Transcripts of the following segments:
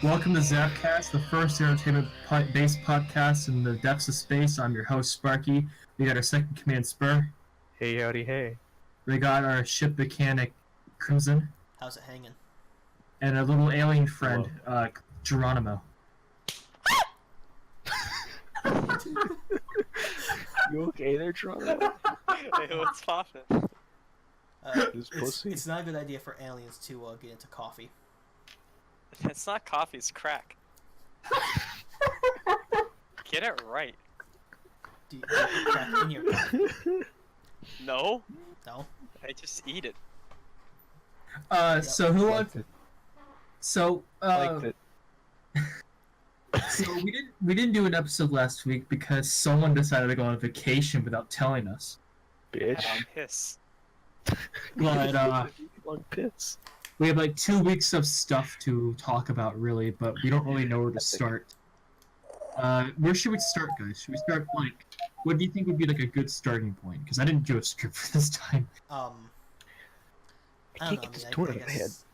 Welcome to ZapCast, the first entertainment-based podcast in the depths of space. I'm your host, Sparky. We got our second command, Spur. Hey, howdy, hey. We got our ship mechanic, Crimson. How's it hanging? And our little alien friend, Geronimo. You okay there, Geronimo? Hey, what's poppin'? It's not a good idea for aliens to get into coffee. It's not coffee, it's crack. Get it right. Do you put crack in your coffee? No, No? I just eat it. So who wants... it. So, Liked it. so we didn't do an episode last week because someone decided to go on vacation without telling us. Bitch. Piss. But, Long piss. we have like 2 weeks of stuff to talk about, really, but we don't really know where to start. Where should we start, guys? Should we start, like, what do you think would be, like, a good starting point? Because I didn't do a script for this time. I I don't can't know, get this I tour mean, in I my head. guess...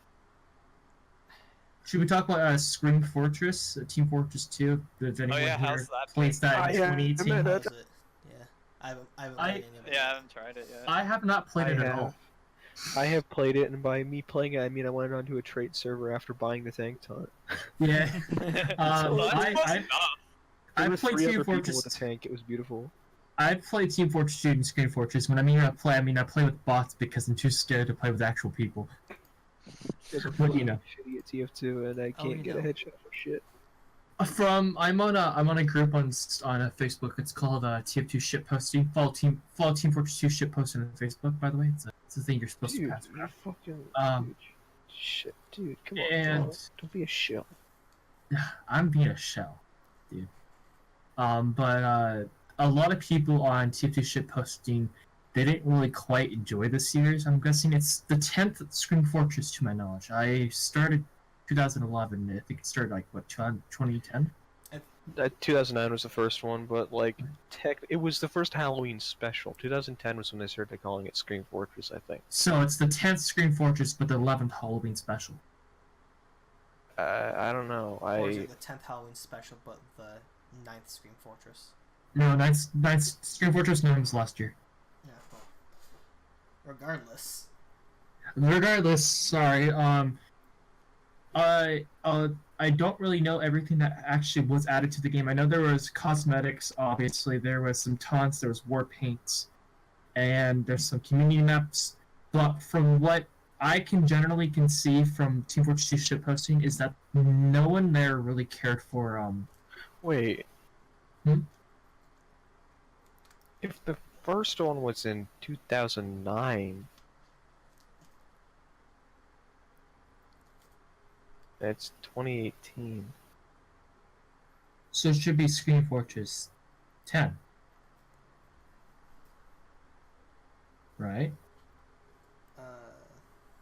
Should we talk about Scream Fortress, Team Fortress 2? Does anyone yeah, here how's that plays that in yeah, 2018? I How bet. is it? Yeah. I haven't played any of it. Yeah, I haven't tried it yet. I have not played it I at have. all. I have played it, and by me playing it, I mean I went onto a trade server after buying the tank taunt. Yeah. Well, that's I close enough. There I was played 3 Team other people with a Fortress. tank. It was beautiful. I played Team Fortress 2 and Scream Fortress. When I mean I play with bots because I'm too scared to play with actual people. What do you know? Shitty at TF2, and I can't get a headshot for shit. I'm on a group on Facebook. It's called TF2 shit posting. Follow Team Fortress 2 shit posting on Facebook. By the way, it's a thing you're supposed Dude, to pass. you're fucking Um, shit, dude. Come on, and bro. Don't be a shell. I'm being a shell, dude. But a lot of people on TF2 shit posting, they didn't really quite enjoy the series. I'm guessing it's the 10th Scream Fortress to my knowledge. I started 2011. I think it started like what 2010. 2009 was the first one, but like, it was the first Halloween special. 2010 was when they started calling it Scream Fortress, I think. So it's the 10th Scream Fortress, but the 11th Halloween special. I don't know. Or is it the 10th Halloween special, but the 9th Scream Fortress? No, 9th Scream Fortress 9 was last year. Yeah, well... Regardless. Regardless, sorry. I don't really know everything that actually was added to the game. I know there was cosmetics, obviously. There was some taunts, there was war paints, and there's some community maps. But from what I can see from Team Fortress 2 shit posting is that no one there really cared for, Wait. Hmm? If the first one was in 2009... It's 2018. So it should be Scream Fortress 10. Right?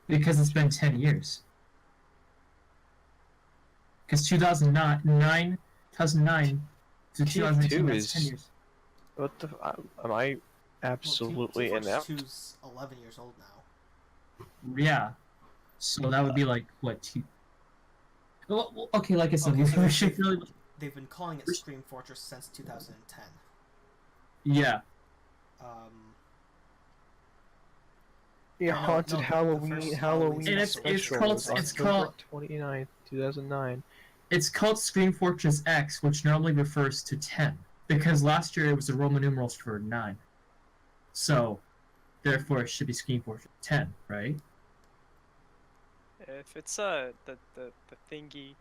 Because it's been 10 years. Because 2009 to 2018, that's 10 years. What the? Am I absolutely Team inept? Fortress 2's 11 years old now. Yeah. So that would be like, what, well, okay, like I said, Okay, so we should really... They've been calling it Scream Fortress since 2010. Yeah. Yeah, no, Haunted the Halloween, first Halloween And it's special called- was it's October called- 29th, 2009. It's called Scream Fortress X, which normally refers to 10. Because last year it was the Roman numerals for 9. So, therefore it should be Scream Fortress 10, right? If it's the thingy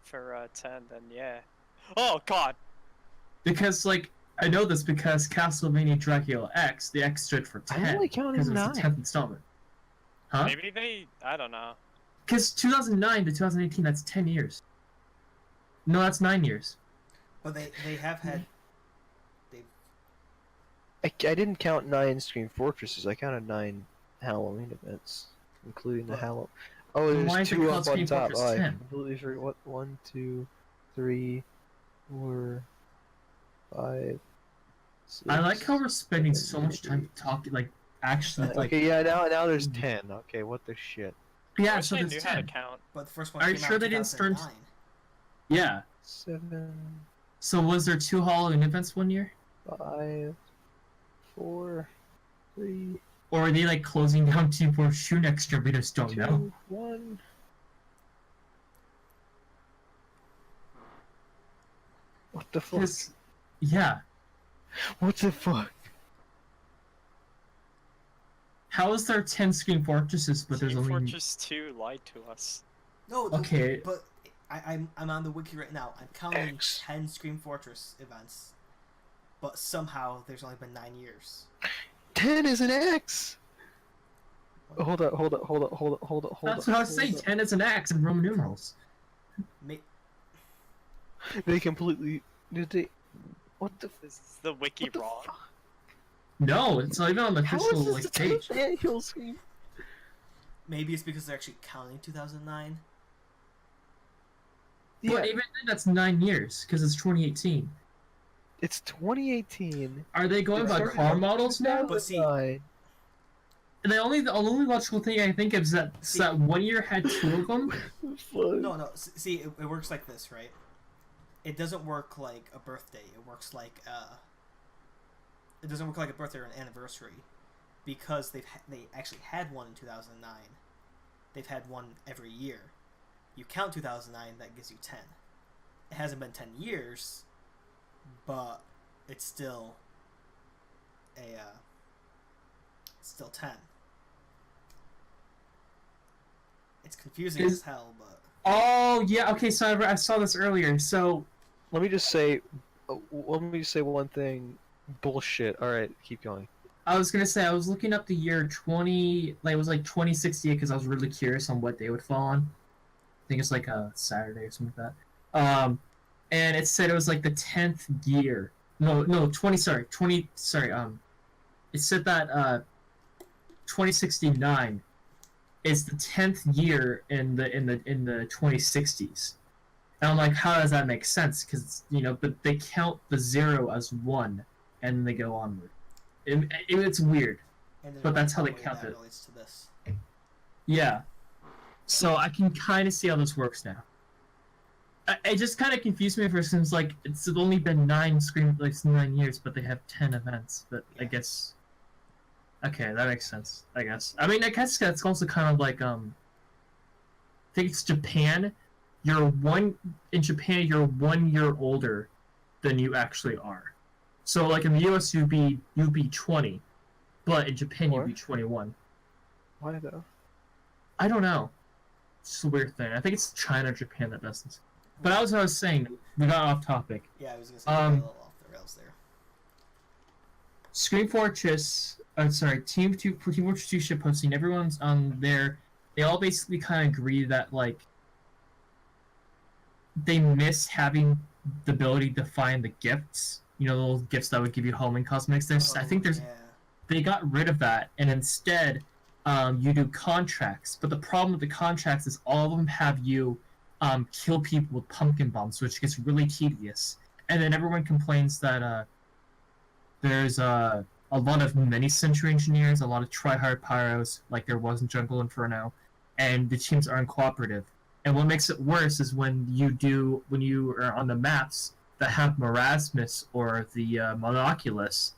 for 10, then yeah. Oh god! Because, like, I know this because Castlevania Dracula X, the X stood for 10. I'm only counting because it was 9. the 10th installment. Huh? Maybe they... I don't know. Because 2009 to 2018, that's 10 years. No, that's 9 years. But they have had... I didn't count 9 Scream Fortresses, I counted 9 Halloween events, including the What? Halloween. Oh, Why there's is it 2 called up on Scream top. Fortress Oh, I 10? completely forgot. What? 1, 2, 3, 4, 5. 6, I like how we're spending so much time talking, like, actually, like... Okay, yeah, now there's 10. Okay, what the shit? Yeah, I wish so I there's knew how to 10. count. But the first one Are you came sure out they in didn't start- 2009. Yeah. 7, So was there 2 Halloween events one year? 5, 4, 3, Or are they like closing down Team Fortress 2 next year? We just don't 2, know. 1. What the fuck? Yeah. What the fuck? How is there 10 Screen Fortresses, but there's Team only... Fortress 2 lied to us. No, Okay. but I'm on the wiki right now. I'm counting X. 10 Scream Fortress events, but somehow there's only been 9 years. 10 is an X! Hold up. That's what I was saying, 10 is an X in Roman numerals. They completely... Did they... What the... Is the wiki What the wrong? fuck? No, it's not even on the How official is this like the page. 10th annual Scream? Maybe it's because they're actually counting 2009. Yeah, But even then, that's 9 years, because it's 2018. it's 2018. Are they going It by started car in models now? But see- 2009. And the only logical thing I think is that, See- that one year had 2 of them. Fuck. No. See, it works like this, right? It doesn't work like a birthday. It works like It doesn't work like a birthday or an anniversary, because they actually had one in 2009. They've had one every year. You count 2009, that gives you 10. It hasn't been 10 years, but it's still still 10. It's confusing as hell, but Oh, yeah, okay, so I saw this earlier. So, Let me just say one thing. Bullshit. Alright, keep going. I was gonna say, I was looking up the year 20, like, it was like 2068, because I was really curious on what day it would fall on. I think it's like a Saturday or something like that. And it said it was like the 10th year. No, 20, sorry, it said that, 2069 is the 10th year in the 2060s. And I'm like, how does that make sense? Because, but they count the 0 as 1, and then they go onward. It's weird. and there's But that's how no they way count that it. relates to this. Yeah. So I can kind of see how this works now. It just kind of confused me for instance, like, it's only been 9 years, but they have 10 events. But I guess... Okay, that makes sense, I guess. I mean, I guess that's also kind of like, I think it's Japan. In Japan, you're 1 year older than you actually are. So, like, in the US, you'd be 20. But in Japan, you'd be 21. Why though? I don't know. It's just a weird thing. I think it's China or Japan that does this. But as I was saying, we got off topic. Yeah, I was gonna say a little off the rails there. Screen Fortress, Team Fortress 2 ship posting, everyone's on there. They all basically kind of agree that, like, they miss having the ability to find the gifts. The little gifts that would give you home and cosmetics. They got rid of that, and instead, you do contracts. But the problem with the contracts is all of them have you kill people with pumpkin bombs, which gets really tedious. And then everyone complains that there's a lot of mini-century engineers, a lot of try-hard pyros, like there was in Jungle Inferno, and the teams aren't cooperative. And what makes it worse is when you are on the maps that have Marasmus or the Monoculus,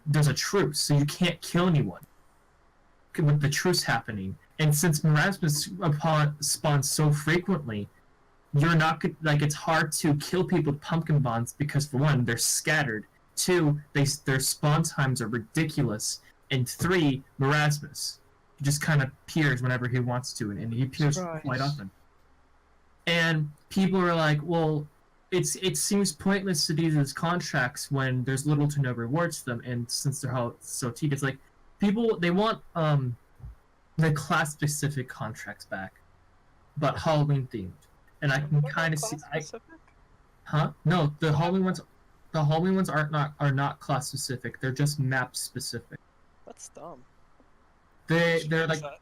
there's a truce, so you can't kill anyone with the truce happening. And since Marasmus spawns so frequently, you're not like, it's hard to kill people with pumpkin bombs because, for one, they're scattered. 2, their spawn times are ridiculous. And 3, Marasmus just kind of appears whenever he wants to, and he appears quite often. And people are like, well, it seems pointless to do these contracts when there's little to no rewards to them, and since they're so tedious, like, people, they want the class-specific contracts back, but Halloween-themed. And I can kind of see... No, the Halloween ones are not class-specific, they're just map-specific. That's dumb. They're the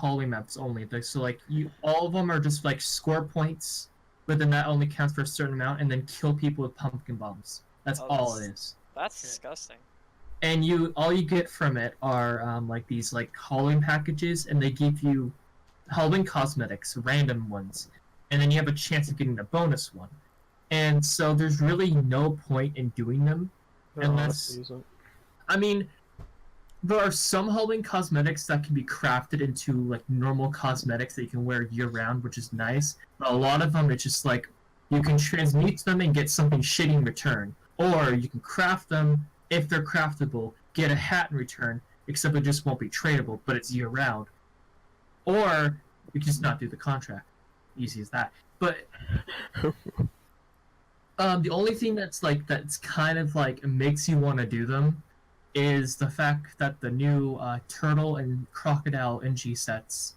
Halloween maps only. So like all of them are just like score points, but then that only counts for a certain amount, and then kill people with pumpkin bombs. That's all it is. That's disgusting. And all you get from it are like these like Halloween packages, and they give you Halloween cosmetics, random ones, and then you have a chance of getting a bonus one. And so there's really no point in doing them unless... I mean, there are some Halloween cosmetics that can be crafted into like normal cosmetics that you can wear year-round, which is nice. But a lot of them, it's just like you can transmute them and get something shitty in return. Or you can craft them, if they're craftable, get a hat in return, except it just won't be tradable, but it's year-round. Or you can just not do the contract. Easy as that. But the only thing that's kind of like makes you want to do them is the fact that the new turtle and crocodile NG sets,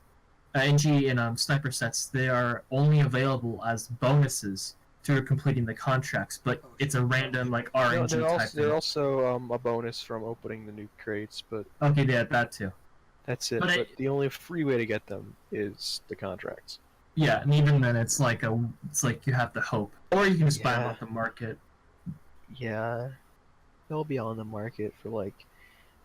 NG and sniper sets, they are only available as bonuses through completing the contracts, but it's a random like RNG type thing. They're also a bonus from opening the new crates, but okay, yeah, that too. That's it. But the only free way to get them is the contracts. Yeah, and even then, it's like you have to hope, or you can just buy them off the market. Yeah, they'll be on the market for like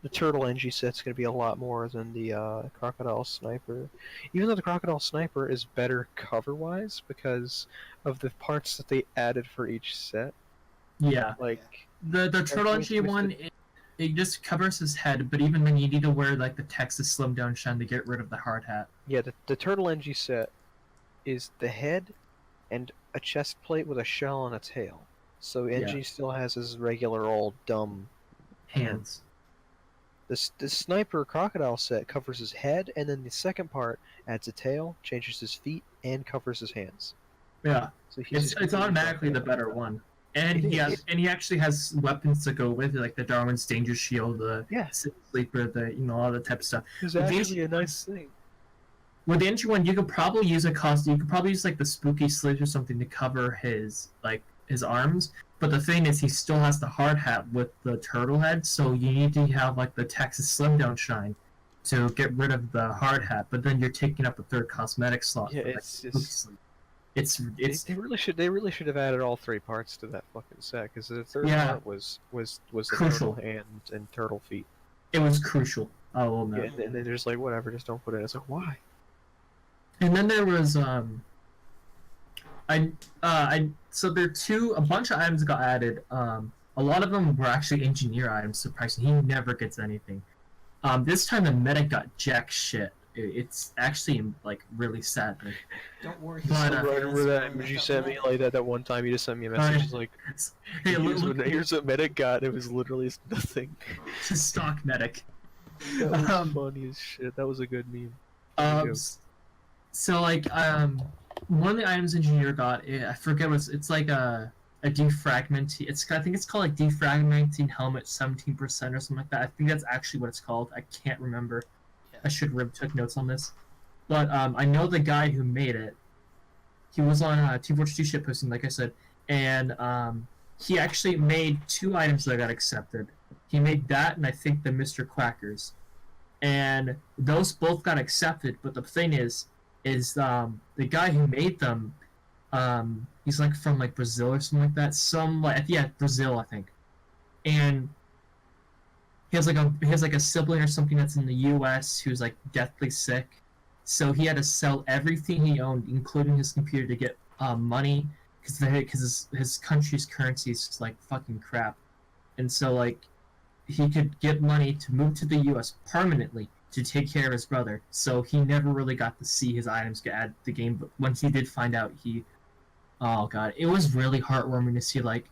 the turtle NG set's gonna be a lot more than the crocodile sniper. Even though the crocodile sniper is better cover-wise because of the parts that they added for each set. Yeah, like the turtle NG one. It just covers his head, but even then you need to wear like the Texas Slim Down Shine to get rid of the hard hat. Yeah, the turtle NG set is the head and a chest plate with a shell and a tail. So NG still has his regular old dumb hands. The sniper crocodile set covers his head, and then the second part adds a tail, changes his feet, and covers his hands. Yeah, so it's automatically the better one. And he actually has weapons to go with it, like the Darwin's Danger Shield, the Sleeper, all the type of stuff. It's actually a nice thing. With the entry one, you could probably use a costume. You could probably use like the spooky slit or something to cover his arms. But the thing is, he still has the hard hat with the turtle head, so you need to have like the Texas Slim Down Shine to get rid of the hard hat. But then you're taking up the third cosmetic slot. Yeah, they really should have added all three parts to that fucking set because the third part was the crucial. turtle hand and turtle feet. It was crucial. Oh no. Yeah, and then there's like whatever, just don't put it in. It's like why? And then there was so there are a bunch of items got added. A lot of them were actually engineer items. Surprisingly, he never gets anything. This time the medic got jack shit. It's actually like really sad. Don't worry. But I remember that you sent me like that one time. You just sent me a message. It's like, hey, here's what medic got. It was literally nothing. It's a stock medic. That was funny as shit. That was a good meme. So like one of the items engineer got, I forget what it's like a defragmenting. I think it's called like defragmenting helmet 17% or something like that. I think that's actually what it's called. I can't remember. I should have took notes on this. But I know the guy who made it. He was on Team Fortress 2 shitposting, like I said, and he actually made two items that got accepted. He made that and I think the Mr. Quackers. And those both got accepted, but the thing is the guy who made them, he's like from like Brazil or something like that. Brazil, I think. And he has like a sibling or something that's in the U.S. who's like deathly sick, so he had to sell everything he owned, including his computer, to get money because his country's currency is just like fucking crap, and so like he could get money to move to the U.S. permanently to take care of his brother. So he never really got to see his items get added to the game, but once he did find out, oh god, it was really heartwarming to see like.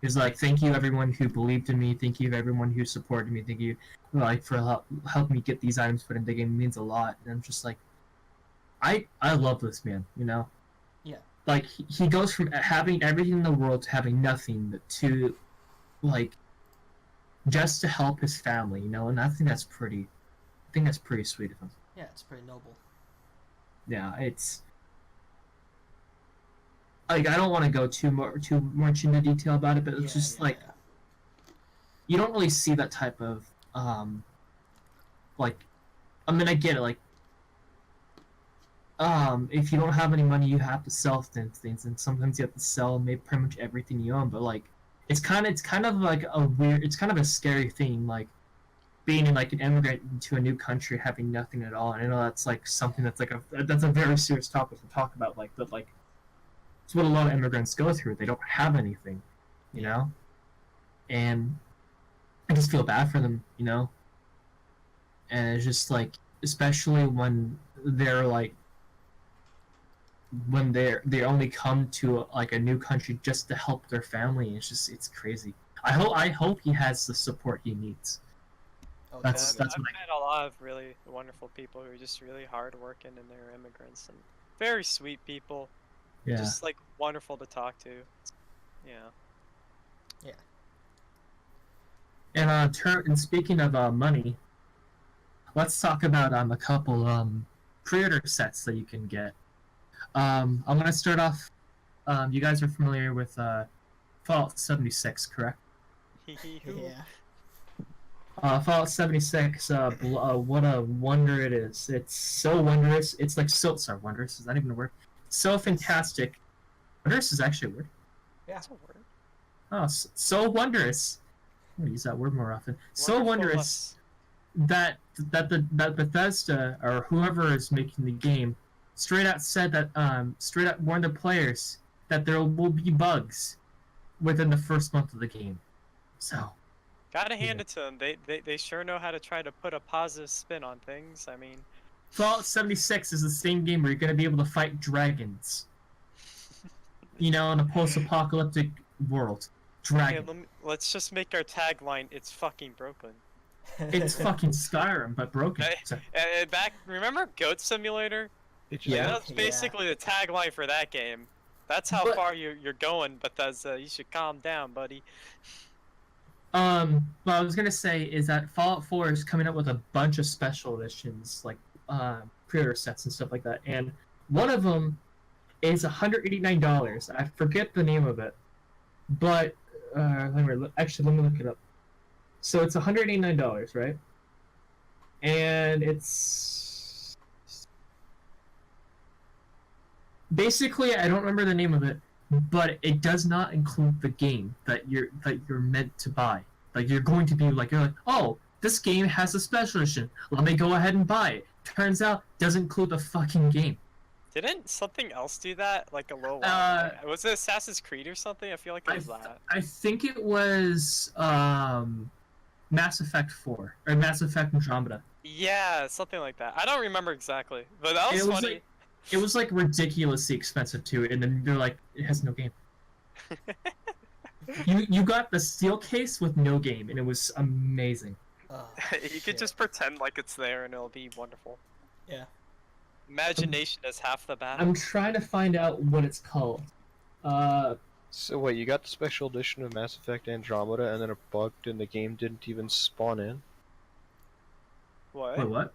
He was like, thank you everyone who believed in me, thank you everyone who supported me, thank you like for helping me get these items put in the game. It means a lot. And I'm just like, I love this man, Yeah. Like he goes from having everything in the world to having nothing to like just to help his family, and I think that's pretty sweet of him. Yeah, it's pretty noble. Yeah, it's like I don't want to go too much into detail about it, but it's just you don't really see that type of like, I mean, I get it, like if you don't have any money, you have to sell things, and sometimes you have to sell pretty much everything you own. But like, it's kind of like it's kind of a scary thing, like being like an immigrant into a new country, having nothing at all. And I know that's like something that's like that's a very serious topic to talk about. Like that, like it's what a lot of immigrants go through. They don't have anything, you know, and I just feel bad for them, you know. And it's just like, especially when they're like, when they only come to like a new country just to help their family. It's crazy. I hope he has the support he needs. Oh, That's totally. that's I've what met a lot of really wonderful people who are just really hardworking and they're immigrants and very sweet people. yeah. Just like wonderful to talk to. Yeah. And speaking of money, let's talk about a couple pre-order sets that you can get. I'm gonna start off. You guys are familiar with Fallout 76, correct? Yeah. Fallout 76. What a wonder it is! It's so wondrous. It's like sorry, wondrous. Is that even a word? So fantastic. Wondrous is actually a word. Yeah. That's a word. Oh, so wondrous. I'm gonna use that word more often. So Wonderful wondrous that Bethesda or whoever is making the game straight out said that straight out warned the players that there will be bugs within the first month of the game. So Gotta hand it to them. They sure know how to try to put a positive spin on things. I mean, Fallout 76 is the same game where you're gonna be able to fight dragons. You know, in a post-apocalyptic world. hey, Dragon. let's just make our tagline, it's fucking broken. It's fucking Skyrim, but broken. Hey, So, remember Goat Simulator? It Yeah. That's basically the tagline for that game. That's how But- far you're going, Bethesda. You should calm down, buddy. what I was gonna say is that Fallout 4 is coming up with a bunch of special editions, like pre-order sets and stuff like that. And one of them is $189. I forget the name of it, but let me look it up. So it's $189, right? And it's basically, I don't remember the name of it, but it does not include the game that you're meant to buy. Like you're going to be like, you're like, oh, this game has a special edition. Let me go ahead and buy it. Turns out, doesn't include the fucking game. Didn't something else do that like a little while back? Was it Assassin's Creed or something? I feel like it was that. I think it was Mass Effect 4 or Mass Effect Andromeda. Yeah, something like that. I don't remember exactly, but that was It was funny. It was like ridiculously expensive too, and then they're like, it has no game. You got the steel case with no game, and it was amazing. Oh, You shit. could just pretend like it's there and it'll be wonderful. Yeah. Imagination is half the battle. I'm trying to find out what it's called. So wait, you got the special edition of Mass Effect Andromeda, and then it bugged, and the game didn't even spawn in. What? Wait, what?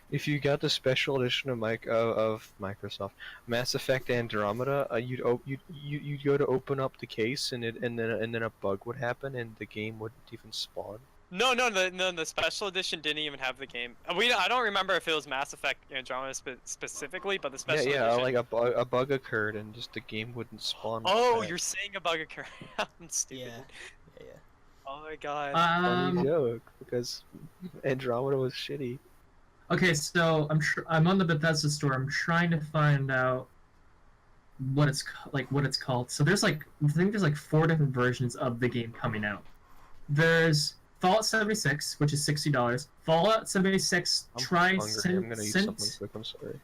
If you got the special edition of Microsoft Mass Effect Andromeda, you'd go to open up the case, and then a bug would happen, and the game wouldn't even spawn. No, the special edition didn't even have the game. I don't remember if it was Mass Effect Andromeda specifically, but the special Yeah, edition. like a bug occurred, and just the game wouldn't spawn. Oh, back. you're saying a bug occurred. I'm stupid. Yeah. Oh my god. Funny joke, because Andromeda was shitty. Okay, so I'm on the Bethesda store. I'm trying to find out what it's called. So there's I think there's 4 different versions of the game coming out. There's Fallout 76, which is $60. Fallout 76 I'm hungry. I'm gonna eat something quick. I'm sorry.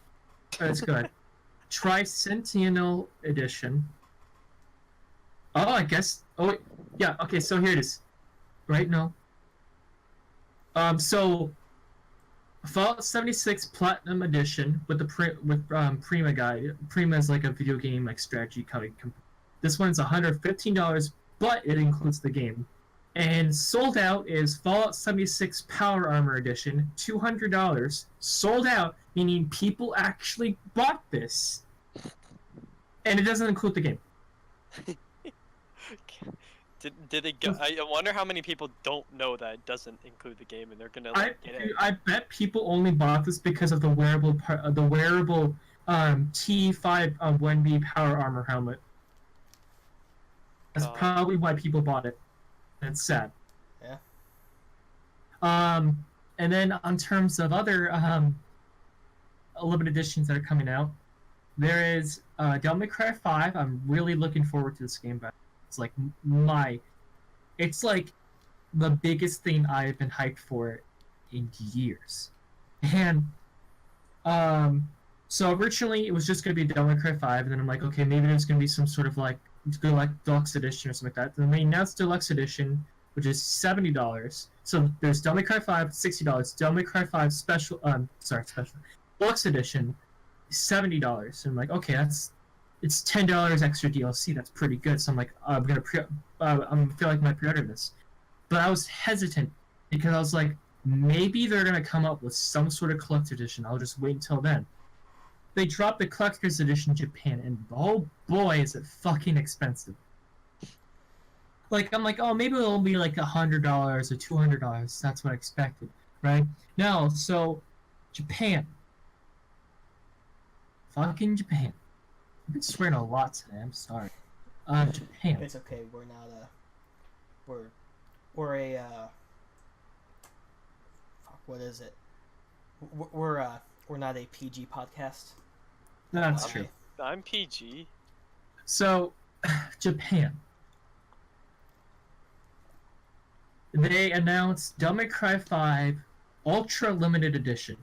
That's good. Tricentennial Edition. Oh, I guess. Oh, wait. Yeah. Okay. So here it is. Right? No. So Fallout 76 Platinum Edition with the Prima guide. Prima is like a video game strategy company. This one's $115, but it includes the game. And sold out is Fallout 76 Power Armor Edition, $200. Sold out, meaning people actually bought this. And it doesn't include the game. Did it go? I wonder how many people don't know that it doesn't include the game, and they're gonna get it. I bet people only bought this because of the wearable T5 1B Power Armor helmet. That's probably why people bought it. That's sad. Yeah. And then on terms of other limited editions that are coming out, there is Devil May Cry 5. I'm really looking forward to this game, but it's like it's like the biggest thing I've been hyped for in years. And so originally it was just gonna be Devil May Cry 5, and then I'm like, okay, maybe there's gonna be some sort of like deluxe edition or something like that. Then they announced deluxe edition, which is $70. So there's Devil May Cry 5, $60. Devil May Cry 5 special deluxe edition, $70. And I'm like, okay, it's $10 extra DLC. That's pretty good. So I'm like, I'm feel like I might pre-order this, but I was hesitant because I was like, maybe they're gonna come up with some sort of collector's edition. I'll just wait until then. They dropped the collector's edition in Japan, and oh boy, is it fucking expensive. Like, I'm like, oh, maybe it'll be like $100 or $200. That's what I expected, right? Now, so Japan. Fucking Japan. I've been swearing a lot today. I'm sorry. Japan. It's okay. We're not we're a fuck. What is it? We're not a PG podcast. That's true. I'm PG. So, Japan. They announced Devil May Cry 5 Ultra Limited Edition.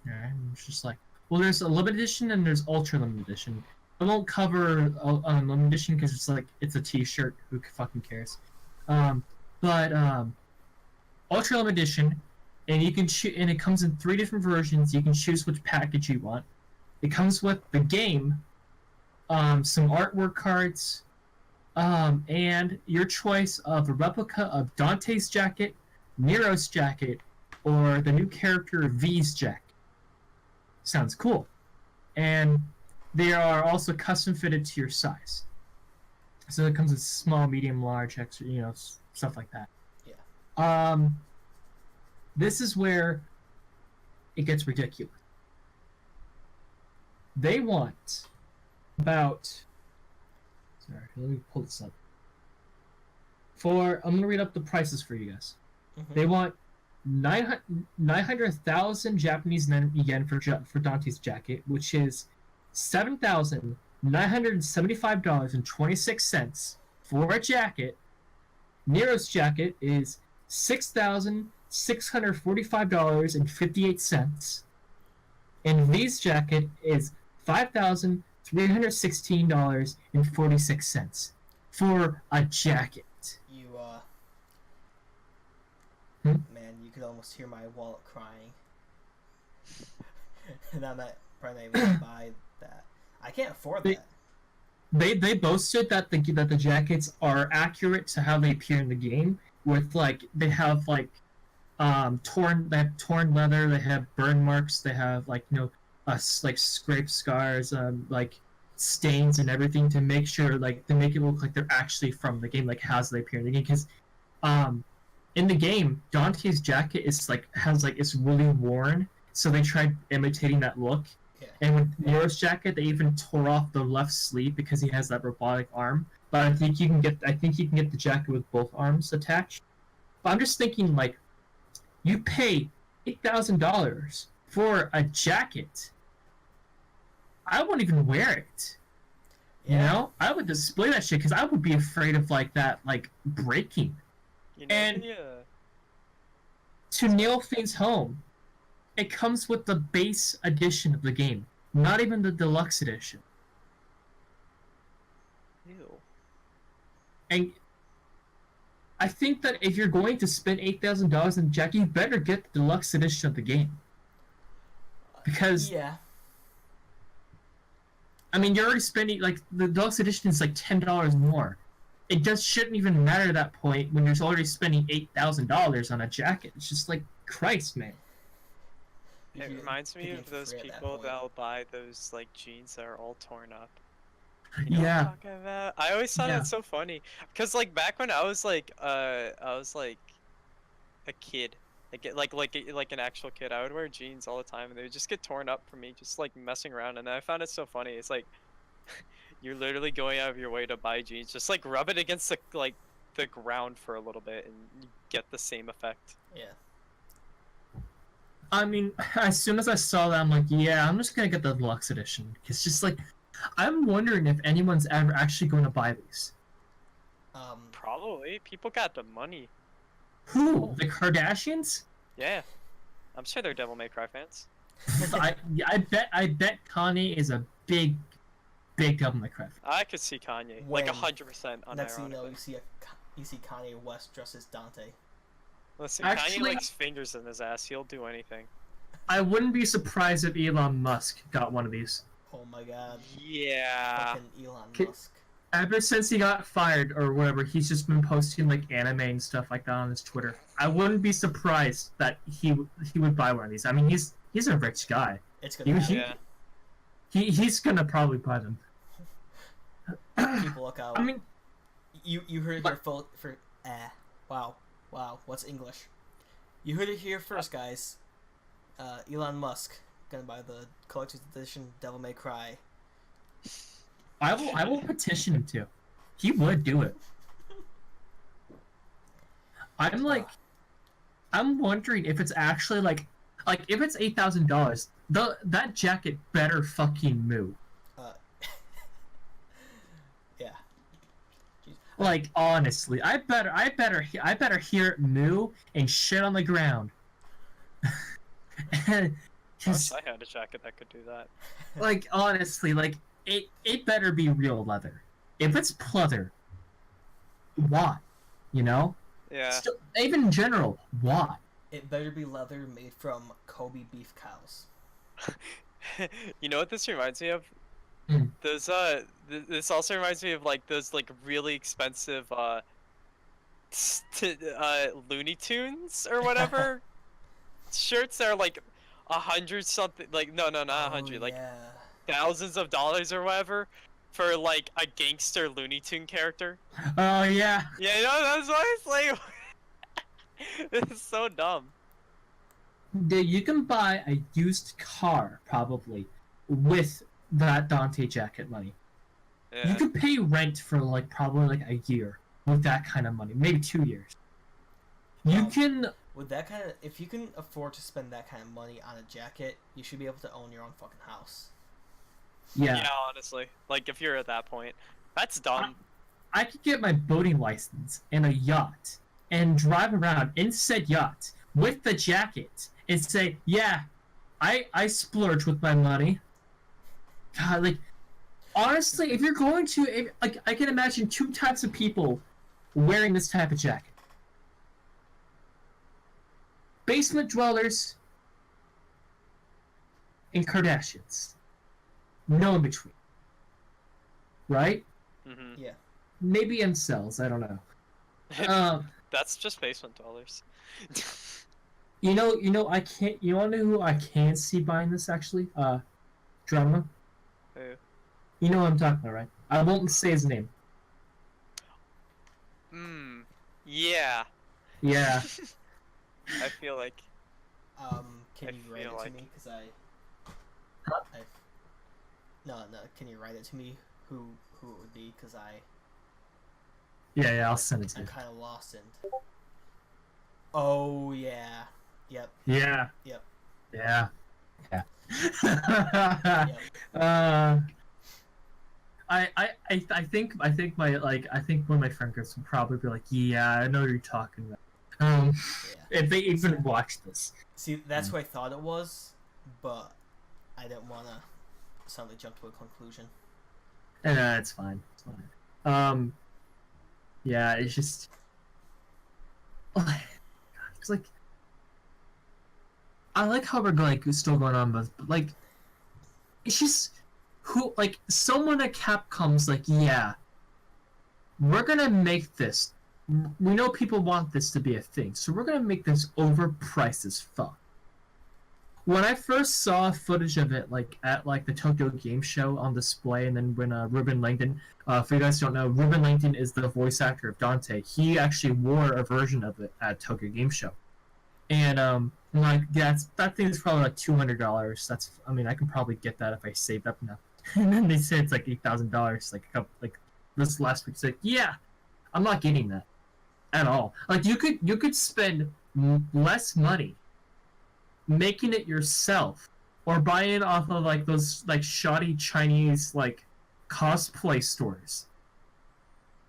Alright, it's just like, well, there's a limited edition and there's ultra limited edition. I won't cover limited edition because it's a T-shirt. Who fucking cares? But ultra limited edition, and you can and it comes in 3 different versions. You can choose which package you want. It comes with the game, some artwork cards, and your choice of a replica of Dante's jacket, Nero's jacket, or the new character V's jacket. Sounds cool. And they are also custom fitted to your size. So it comes with small, medium, large, extra, stuff like that. Yeah. This is where it gets ridiculous. They want about... Sorry, let me pull this up. I'm going to read up the prices for you guys. Mm-hmm. They want 900,000 Japanese yen for Dante's jacket, which is $7,975.26 for a jacket. Nero's jacket is $6,645.58. And V's jacket is $5,316.46 for a jacket. Man, you could almost hear my wallet crying. And I'm probably not even gonna buy that. I can't afford that. They boasted that the jackets are accurate to how they appear in the game. With they have torn leather, they have burn marks, they have scrape scars, stains and everything to make sure to make it look like they're actually from the game, as they appear in the game. Because in the game, Dante's jacket is it's really worn, so they tried imitating that look. Yeah. And with Nero's jacket, they even tore off the left sleeve because he has that robotic arm. But I think you can get the jacket with both arms attached. But I'm just thinking, you pay $8,000 for a jacket. I won't even wear it. Yeah. I would display that shit because I would be afraid of that breaking. And to nail things home, it comes with the base edition of the game, not even the deluxe edition. Ew. And I think that if you're going to spend $8,000 on a jacket, you better get the deluxe edition of the game. Because yeah. I mean, you're already spending the deluxe edition is $10 more. It shouldn't even matter at that point when you're already spending $8,000 on a jacket. It's just Christ, man. It reminds me of those people that'll buy those jeans that are all torn up. You know what I'm talking about? I always thought it's so funny because back when I was a kid, like an actual kid, I would wear jeans all the time, and they would just get torn up for me, just messing around. And I found it so funny. It's you're literally going out of your way to buy jeans, just rub it against the the ground for a little bit and you get the same effect. Yeah. I mean, as soon as I saw that, I'm like, yeah, I'm just gonna get the deluxe edition. It's just like, I'm wondering if anyone's ever actually going to buy these. Probably. People got the money. Who? The Kardashians? Yeah. I'm sure they're Devil May Cry fans. I bet Kanye is a big Devil May Cry fan. I could see Kanye. When, like 100% unironically. Next thing you know, you see Kanye West dressed as Dante. Listen, Actually, Kanye likes fingers in his ass. He'll do anything. I wouldn't be surprised if Elon Musk got one of these. Oh my god. Yeah. Fucking Elon Musk. Ever since he got fired or whatever, he's just been posting like anime and stuff like that on his Twitter. I wouldn't be surprised that he would buy one of these. I mean, he's a rich guy. It's gonna happen. He's gonna probably buy them. People look out. I mean, you heard it here for wow, what's English? You heard it here first, guys. Elon Musk gonna buy the collector's edition Devil May Cry. I will petition him to. He would do it. I'm wondering if it's actually like if it's $8,000, that jacket better fucking move. Yeah. Jeez. Like honestly, I better hear it moo and shit on the ground. I wish I had a jacket that could do that. Like honestly, like it better be real leather. If it's pleather, why? You know? Yeah. Still, even in general, why? It better be leather made from Kobe beef cows. You know what this reminds me of? Those this also reminds me of like those like really expensive Looney Tunes or whatever shirts that are like 100 something, like no not 100, like thousands of dollars or whatever for like a gangster Looney Tune character. Oh yeah. Yeah, you know, that's why it's like it's so dumb. Dude, you can buy a used car probably with that Dante jacket money. Yeah. You could pay rent for like probably like a year with that kind of money, maybe 2 years. You can. With that kind of, if you can afford to spend that kind of money on a jacket, you should be able to own your own fucking house. Yeah. Yeah, honestly, like if you're at that point, that's dumb. I could get my boating license and a yacht and drive around in said yacht with the jacket and say, yeah, I splurge with my money. God, like, honestly, if you're going to, like, I can imagine two types of people wearing this type of jacket. Basement dwellers and Kardashians. No in between. Right? Mm-hmm. Yeah. Maybe incels, I don't know. That's just basement dwellers. You know, I can't. You wanna know who I can see buying this actually? Drama. Who? You know what I'm talking about, right? I won't say his name. Yeah. Yeah. I feel like. Can you write it to me? Because No, can you write it to me? Who it would be? Because Yeah, I'll send it to I'm you. kind of lost in. Oh yeah. Yep. Yeah. Yep. Yeah. Yeah. Yep. I think my I think one of my friend groups would probably be like, yeah, I know what you're talking about. If they even watch this. See, that's what I thought it was, but I didn't want to suddenly jump to a conclusion. It's fine. It's fine. Yeah, it's just. It's like. I like how we're like still going on, but like, it's just someone at Capcom's like, yeah, we're gonna make this. We know people want this to be a thing, so we're gonna make this overpriced as fuck. When I first saw footage of it, like at like the Tokyo Game Show on display, and then when Ruben Langdon, for you guys who don't know, Ruben Langdon is the voice actor of Dante. He actually wore a version of it at Tokyo Game Show, and like that thing is probably like $200. That's, I mean, I can probably get that if I saved up enough. And then they say it's like $8,000. Like this last week, it's like, yeah, I'm not getting that. at all. Like you could spend less money making it yourself, or buying it off of like those like shoddy Chinese like cosplay stores,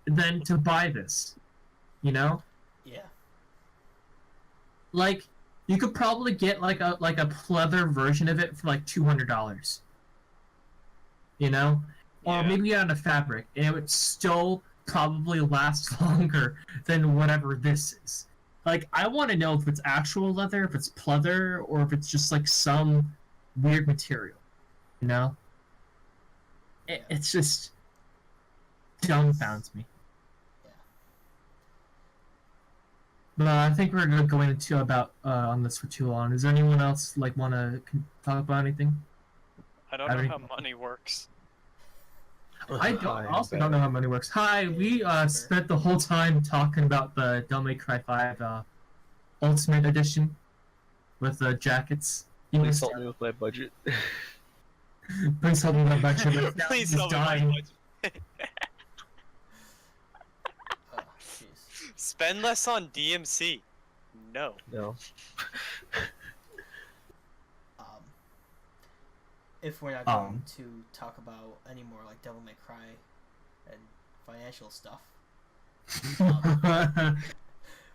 than to buy this. You know, Yeah. like you could probably get like a pleather version of it for like $200. You know, or Yeah. maybe out of fabric, and it would still probably last longer than whatever this is. Like, I want to know if it's actual leather, if it's pleather, or if it's just like some weird material. You know, it's just dumbfounds me. Yeah. But I think we're gonna go into about on this for too long. Does anyone else like want to talk about anything? I don't know how money works. I also don't know how money works. Hi, we spent the whole time talking about the Devil May Cry 5 Ultimate Edition with the jackets. You Please missed help me with my budget. Please help me with my budget. Please He's help me with my dying. budget. Oh, jeez. Spend less on DMC. No. No. If we're not going to talk about any more like Devil May Cry and financial stuff,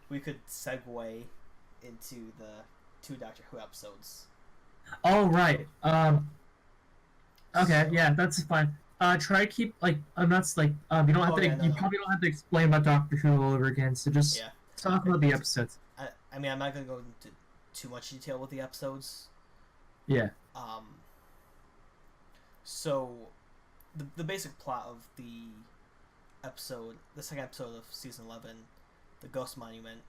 we could segue into the 2 Doctor Who episodes. Oh right. Okay, yeah, that's fine. Try to keep like that's like you don't have to. You probably don't have to explain about Doctor Who all over again. So just talk about the episodes. I mean, I'm not gonna go into too much detail with the episodes. Yeah. So, the basic plot of the episode, the second episode of season 11, the Ghost Monument.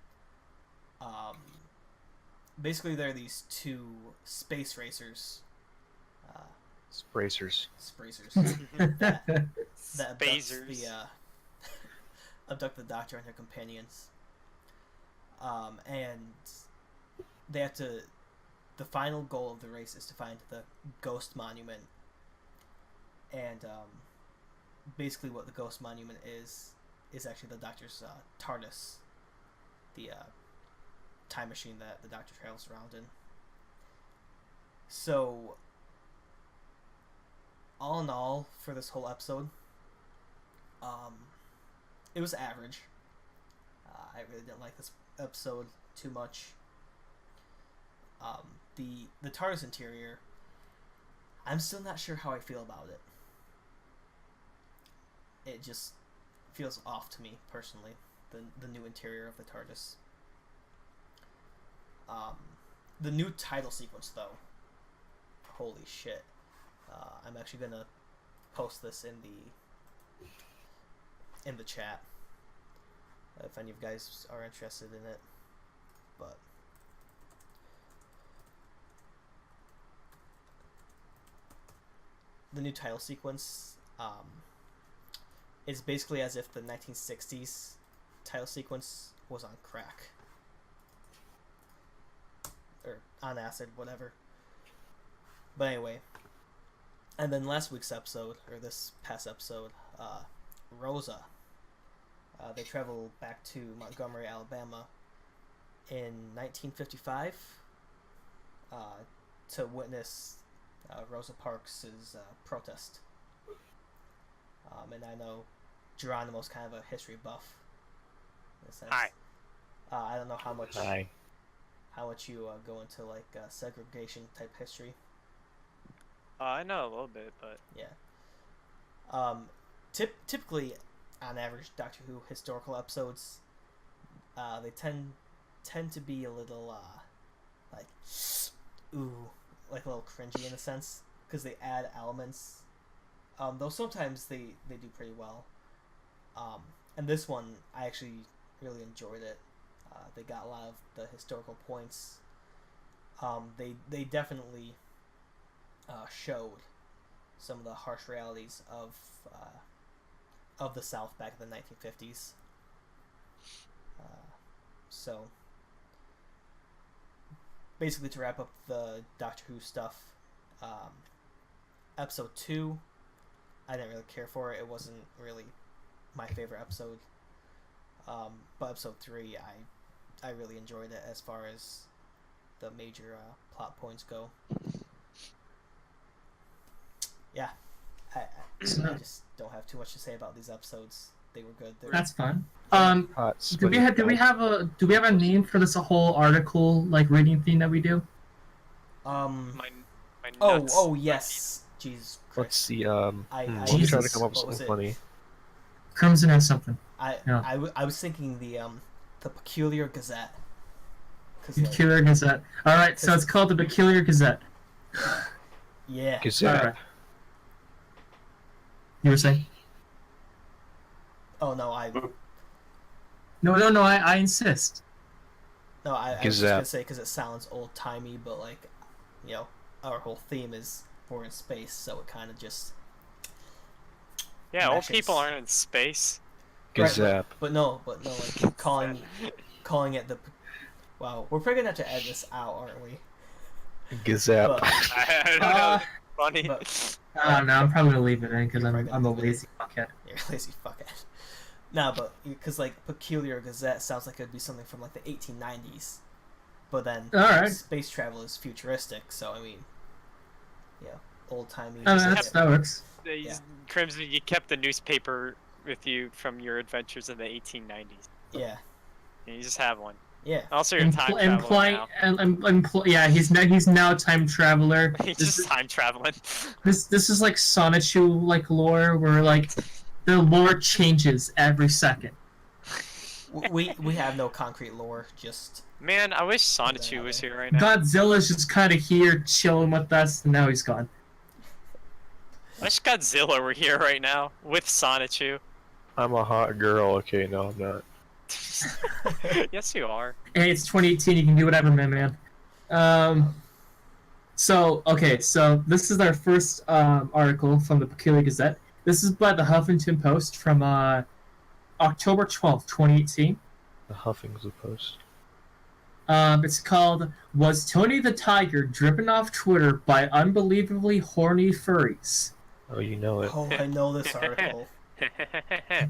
Basically, there are these 2 space racers. Spracers. that abduct the Doctor and her companions. And they have to. The final goal of the race is to find the Ghost Monument. And basically, what the Ghost Monument is actually the Doctor's TARDIS, the time machine that the Doctor travels around in. So, all in all, for this whole episode, it was average. I really didn't like this episode too much. The TARDIS interior, I'm still not sure how I feel about it. It just feels off to me personally. The new interior of the TARDIS. The new title sequence, though. Holy shit! I'm actually gonna post this in the chat if any of you guys are interested in it. But the new title sequence is basically as if the 1960s title sequence was on crack. Or on acid, whatever. But anyway. And then last week's episode, or this past episode, Rosa. They travel back to Montgomery, Alabama in 1955 to witness Rosa Parks' protest. And I know Geronimo's kind of a history buff. In a sense. Hi. I don't know how much Hi. You go into like segregation type history. I know a little bit, but yeah. Typically, on average, Doctor Who historical episodes, they tend to be a little like a little cringy in a sense, because they add elements. Though sometimes they do pretty well. And this one, I actually really enjoyed it. They got a lot of the historical points. They definitely showed some of the harsh realities of the South back in the 1950s. So basically, to wrap up the Doctor Who stuff, episode 2, I didn't really care for it. It wasn't really my favorite episode. But episode 3, I really enjoyed it as far as the major plot points go. Yeah, I just don't have too much to say about these episodes. They were good. That's fun. Do we have a name for this whole article like reading thing that we do? My nuts. Oh yes. Jesus Christ. Let's see. I let me try to come up with what was something it? funny. Crimson has something. I was thinking the Peculiar Gazette. Peculiar Gazette. All right, so it's called the Peculiar Gazette. Yeah. Gazette. All right. You were saying? Oh no, No, I insist. No, I was just gonna say because it sounds old timey, but like, you know, our whole theme is we're in space, so it kind of just. Yeah, old people aren't in space. Gazette. Right, but no, like calling it the. Wow, we're probably gonna have to edit this out, aren't we? Gazette. I don't know. Funny. No, I'm probably gonna leave it in because I'm a lazy fuckhead. You're a lazy fuckhead. No, but because like Peculiar Gazette sounds like it'd be something from like the 1890s, but then space travel is futuristic. So I mean, yeah, old timey. That works. Yeah. Crimson, you kept the newspaper with you from your adventures in the 1890s. Yeah. And you just have one. Yeah. Also, you're time traveler now. Yeah, he's now a time traveler. He's just time traveling. This is like Sonichu like lore, where like the lore changes every second. We have no concrete lore. Just man, I wish Sonichu was here right now. Godzilla's just kind of here chilling with us, and now he's gone. I wish Godzilla were here right now with Sonichu. I'm a hot girl. Okay, no, I'm not. Yes, you are. Hey, it's 2018. You can do whatever, man. So this is our first article from the Peculiar Gazette. This is by the Huffington Post from October 12th, 2018. The Huffington Post. It's called "Was Tony the Tiger Driven Off Twitter by Unbelievably Horny Furries?" Oh, you know it. Oh, I know this article.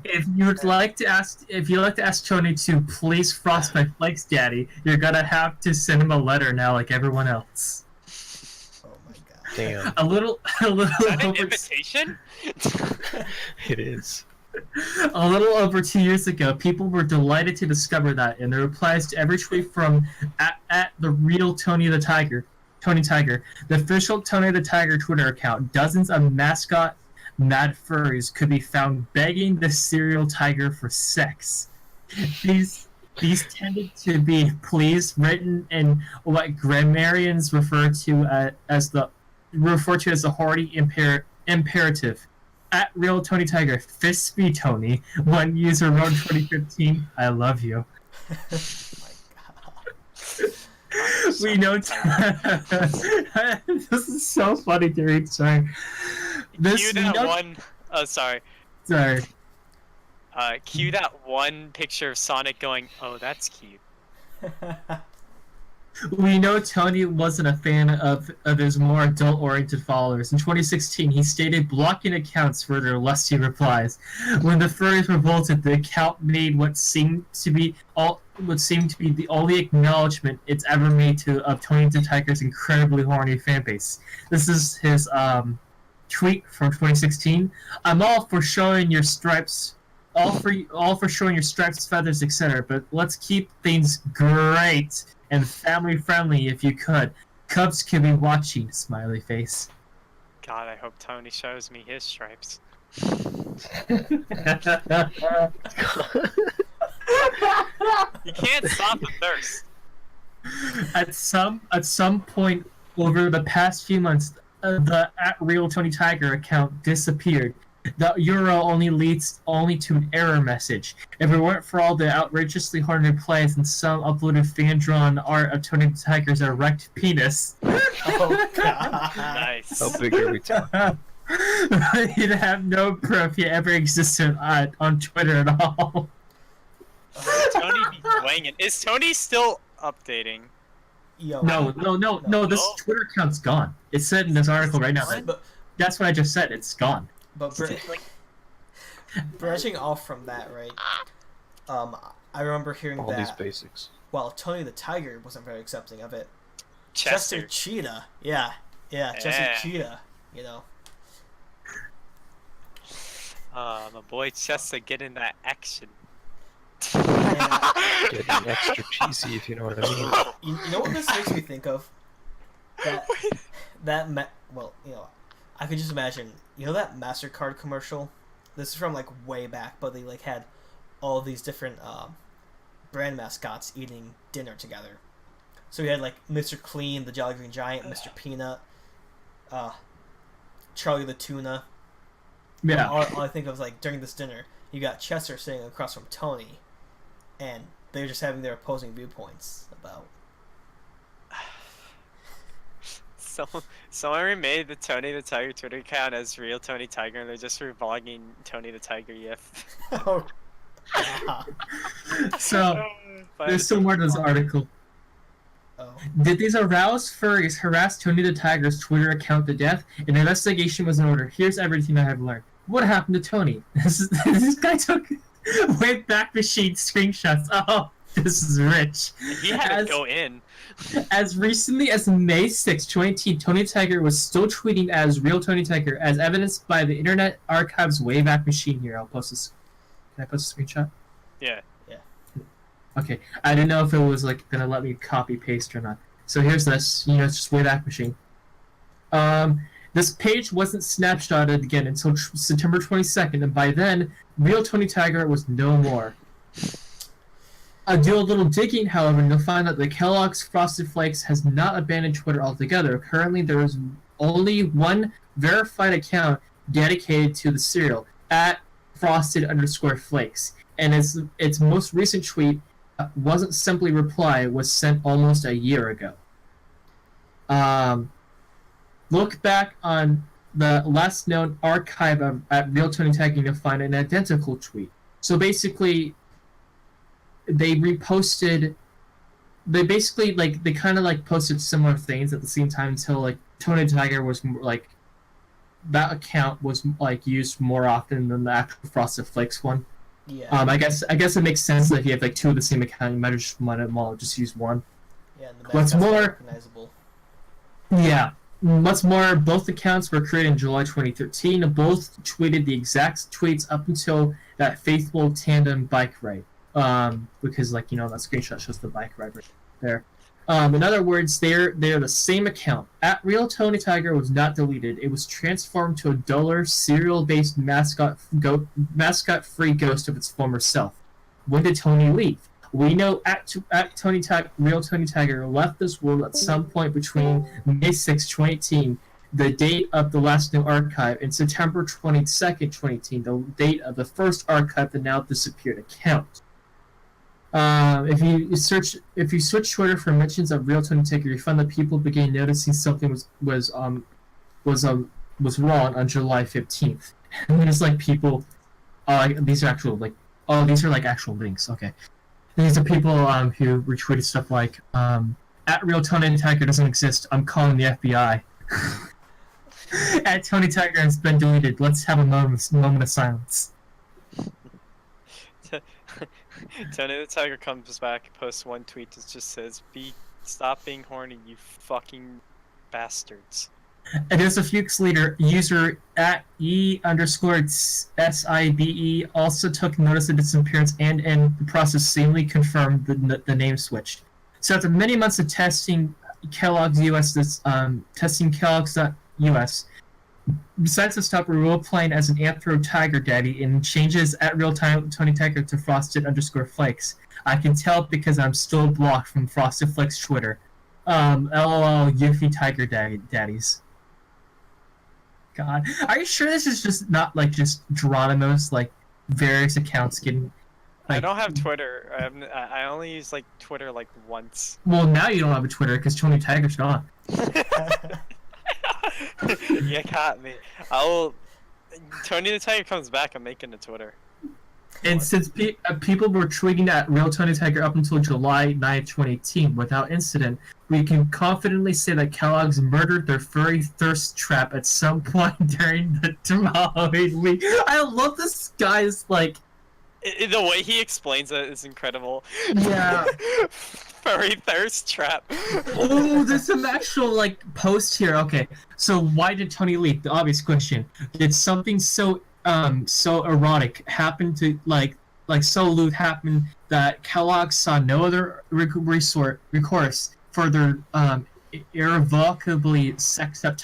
If you'd like to ask Tony to please frost my flakes, Daddy, you're gonna have to send him a letter now, like everyone else. Oh my god. Damn. A little. Is that an invitation? It is. A little over 2 years ago, people were delighted to discover that in the replies to every tweet from at the real Tony Tiger, the official Tony the Tiger Twitter account, dozens of mascot mad furries could be found begging the serial tiger for sex. These tended to be pleas written in what grammarians refer to as the Hardy imperative. At Real Tony Tiger, fist me Tony. One user wrote 2015, I love you. Oh my god. We know. This is so funny to read. Sorry. Cue that one. Oh, sorry. Sorry. Cue that one picture of Sonic going, "Oh, that's cute." We know Tony wasn't a fan of his more adult-oriented followers. In 2016, he stated blocking accounts for their lusty replies. When the furries revolted, the account made what seemed to be the only acknowledgement it's ever made of Tony the Tiger's incredibly horny fan base. This is his tweet from 2016. I'm all for showing your stripes, all for showing your stripes, feathers, etc. But let's keep things great and family friendly if you could. Cubs could be watching. Smiley face. God, I hope Tony shows me his stripes. You can't stop the thirst. At some point over the past few months, the @RealTonyTiger account disappeared. The URL only leads to an error message. If it weren't for all the outrageously horny replies and some uploaded fan-drawn art of Tony the Tiger's erect penis. Oh god. Nice. How big are we talking? You'd have no proof he ever existed on Twitter at all. Tony be swinging. Is Tony still updating? Yo, No, this Twitter account's gone. It's said in this article right now. But That's what I just said. It's gone. branching off from that, right? I remember hearing All that. these basics. Well, Tony the Tiger wasn't very accepting of it. Chester. Cheetah. Yeah, Chester Cheetah. You know. My boy Chester getting that action. Getting extra cheesy, if you know what I mean. You know what this makes me think of? Well, you know, I could just imagine. You know that MasterCard commercial? This is from like way back, but they like had all these different brand mascots eating dinner together. So we had like Mr. Clean, the Jolly Green Giant, Mr. Peanut, Charlie the Tuna. Yeah. All I think of is like during this dinner, you got Chester sitting across from Tony, and they're just having their opposing viewpoints about. Someone remade the Tony the Tiger Twitter account as real Tony Tiger, and they're just reblogging Tony the Tiger GIF. Oh. Yeah. So there's still more to this article. Oh. Did these aroused furries harass Tony the Tiger's Twitter account to death? An investigation was in order. Here's everything I have learned. What happened to Tony? This guy took Wayback Machine screenshots. Oh, this is rich. He had to go in. As recently as May 6, 2018, Tony Tiger was still tweeting as real Tony Tiger, as evidenced by the Internet Archive's Wayback Machine. Here, I'll post this. Can I post a screenshot? Yeah. Okay, I didn't know if it was like gonna let me copy paste or not. So here's this. You know, it's just Wayback Machine. This page wasn't snapshotted again until September 22nd, and by then, real Tony Tiger was no more. Do a little digging, however, and you'll find that the Kellogg's Frosted Flakes has not abandoned Twitter altogether. Currently, there is only one verified account dedicated to the cereal, at Frosted_Flakes, and its most recent tweet wasn't simply reply, was sent almost a year ago. Look back on the last known archive at Real Tony Tiger, you'll find an identical tweet. So basically, they reposted. They kind of posted similar things at the same time until like Tony Tiger was like that account was like used more often than the actual Frosted Flakes one. Yeah. I guess it makes sense that if you have like two of the same account, you might have just let them all just use one. Yeah, and the What's mascot's more- recognizable. Yeah. What's more, both accounts were created in July 2013, and both tweeted the exact tweets up until that faithful tandem bike ride. Because like that screenshot shows the bike ride right there. In other words, they're the same account. At Real Tony Tiger was not deleted. It was transformed to a duller, serial-based mascot-free ghost of its former self. When did Tony leave? We know Real Tony Tiger left this world at some point between May 6, 2018, the date of the last new archive, and September 22nd, 2018, the date of the first archive, the now disappeared account. If you switch Twitter for mentions of Real Tony Tiger, you find that people began noticing something was wrong on July 15th. And there's like people, these are actual these are like actual links. Okay, these are people who retweeted stuff like at Real Tony Tiger doesn't exist. I'm calling the FBI. At Tony Tiger has been deleted. Let's have a moment of silence. Tony the Tiger comes back, posts one tweet that just says, stop being horny, you fucking bastards. And just a few weeks later, user at E_SIBE also took notice of disappearance and in the process seemingly confirmed the name switched. So after many months of testing Kellogg's testing Kellogg's.us, decides to stop role-playing as an Anthro Tiger Daddy and changes at Real Tony Tiger to Frosted_Flakes. I can tell because I'm still blocked from Frosted Flakes Twitter. LOL, Yuffie Tiger Daddies. God, are you sure this is just not like just Geronimo's various accounts getting? I don't have Twitter. I only use Twitter once. Well, now you don't have a Twitter because Tony Tiger's gone. You caught me. Tony the Tiger comes back, I'm making a Twitter. And since people were tweeting at Real Tony Tiger up until July 9, 2018 without incident, we can confidently say that Kellogg's murdered their furry thirst trap at some point during the Halloween week. I love this guy's The way he explains it is incredible. Yeah. Furry thirst trap. Oh, there's some actual like post here. Okay, so why did Tony leave? The obvious question: did something so erotic happen to so lewd happen that Kellogg saw no other recourse for their irrevocably sexed up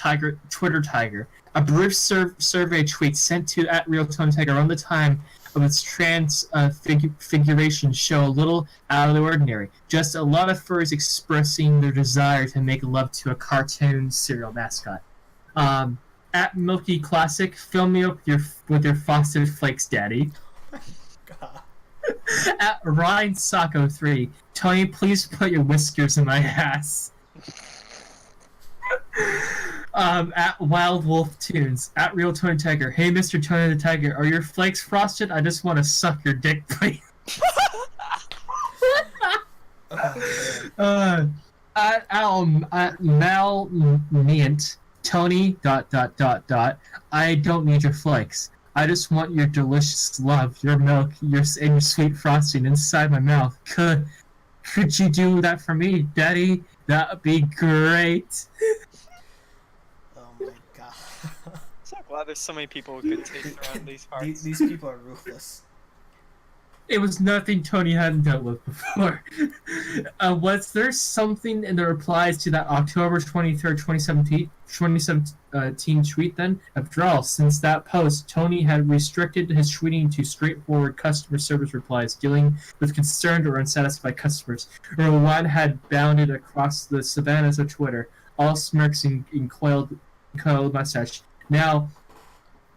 Twitter tiger? A brief survey tweet sent to @RealTonyTiger around the time of its transfiguration show a little out of the ordinary. Just a lot of furries expressing their desire to make love to a cartoon cereal mascot. At Milky Classic, fill me up with your Frosted Flakes, Daddy. God. At Ryan Sacco 3, Tony, please put your whiskers in my ass. At Wild Wolf Tunes, at Real Tony Tiger, hey Mr. Tony the Tiger, are your flakes frosted? I just want to suck your dick, please. At Mal Nient, Tony ... I don't need your flakes. I just want your delicious love, your milk, your sweet frosting inside my mouth. Could you do that for me, Daddy? That'd be great. So glad there's so many people who could take around these parts. These people are ruthless. It was nothing Tony hadn't dealt with before. Was there something in the replies to that October 23rd, 2017 tweet then? After all, since that post, Tony had restricted his tweeting to straightforward customer service replies dealing with concerned or unsatisfied customers. Rowan had bounded across the savannas of Twitter, all smirks and coiled mustache. Now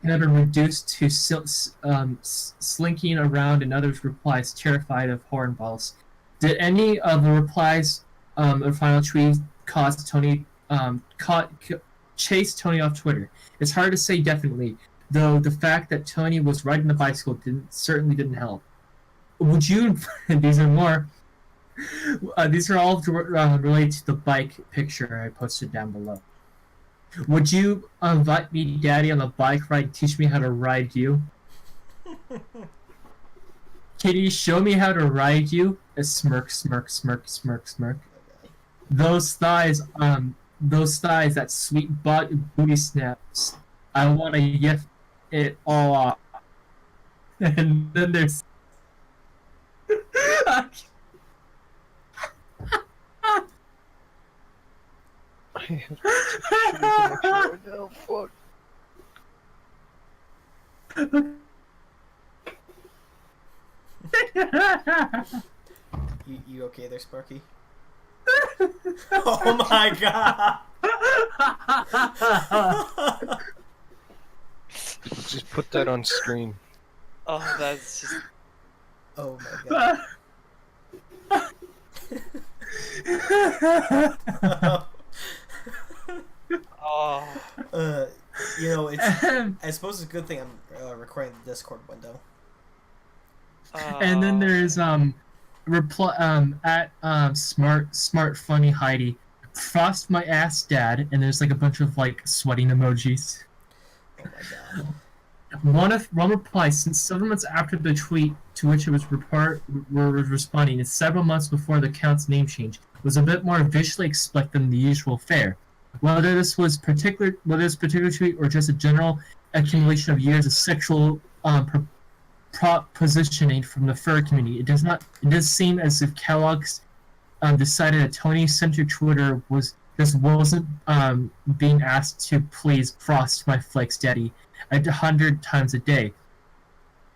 had been reduced to slinking around in others' replies, terrified of hornballs. Did any of the replies or final tweets cause Tony chase Tony off Twitter? It's hard to say definitely, though the fact that Tony was riding the bicycle certainly didn't help. Would you? These are more. These are all related to the bike picture I posted down below. Would you invite me, Daddy, on a bike ride and teach me how to ride you? Can you show me how to ride you? A smirk, smirk, smirk, smirk, smirk. Those thighs, that sweet booty snaps. I want to yiff it all off. And then there's... Fuck. You okay there, Sparky? Oh my god! Just put that on screen. Oh, that's just... Oh my god. Oh. You know, it's. I suppose it's a good thing I'm recording the Discord window. And then there's at smart funny Heidi, frost my ass, Dad, and there's like a bunch of like sweating emojis. Oh my god. One reply, since several months after the tweet to which it was responding, and several months before the account's name change, was a bit more visually explicit than the usual fare. Whether this particular tweet or just a general accumulation of years of sexual propositioning from the fur community, it does seem as if Kellogg's decided that Tony-centered Twitter wasn't being asked to please frost my flakes, Daddy, 100 times a day.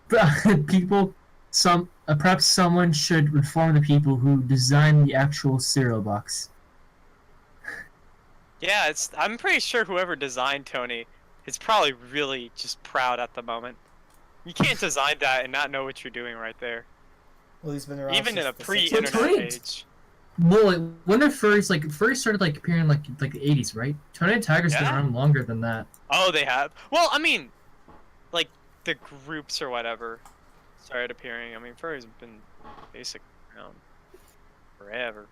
Perhaps someone should inform the people who designed the actual cereal box. Yeah, I'm pretty sure whoever designed Tony is probably really just proud at the moment. You can't design that and not know what you're doing right there. Well, he's been around even in a since pre-internet age. Well, when are furries started like appearing like the 80s, right? Tony and Tiger's been around longer than that. Oh, they have. Well, I mean, like the groups or whatever started appearing. I mean, furries have been basically around forever.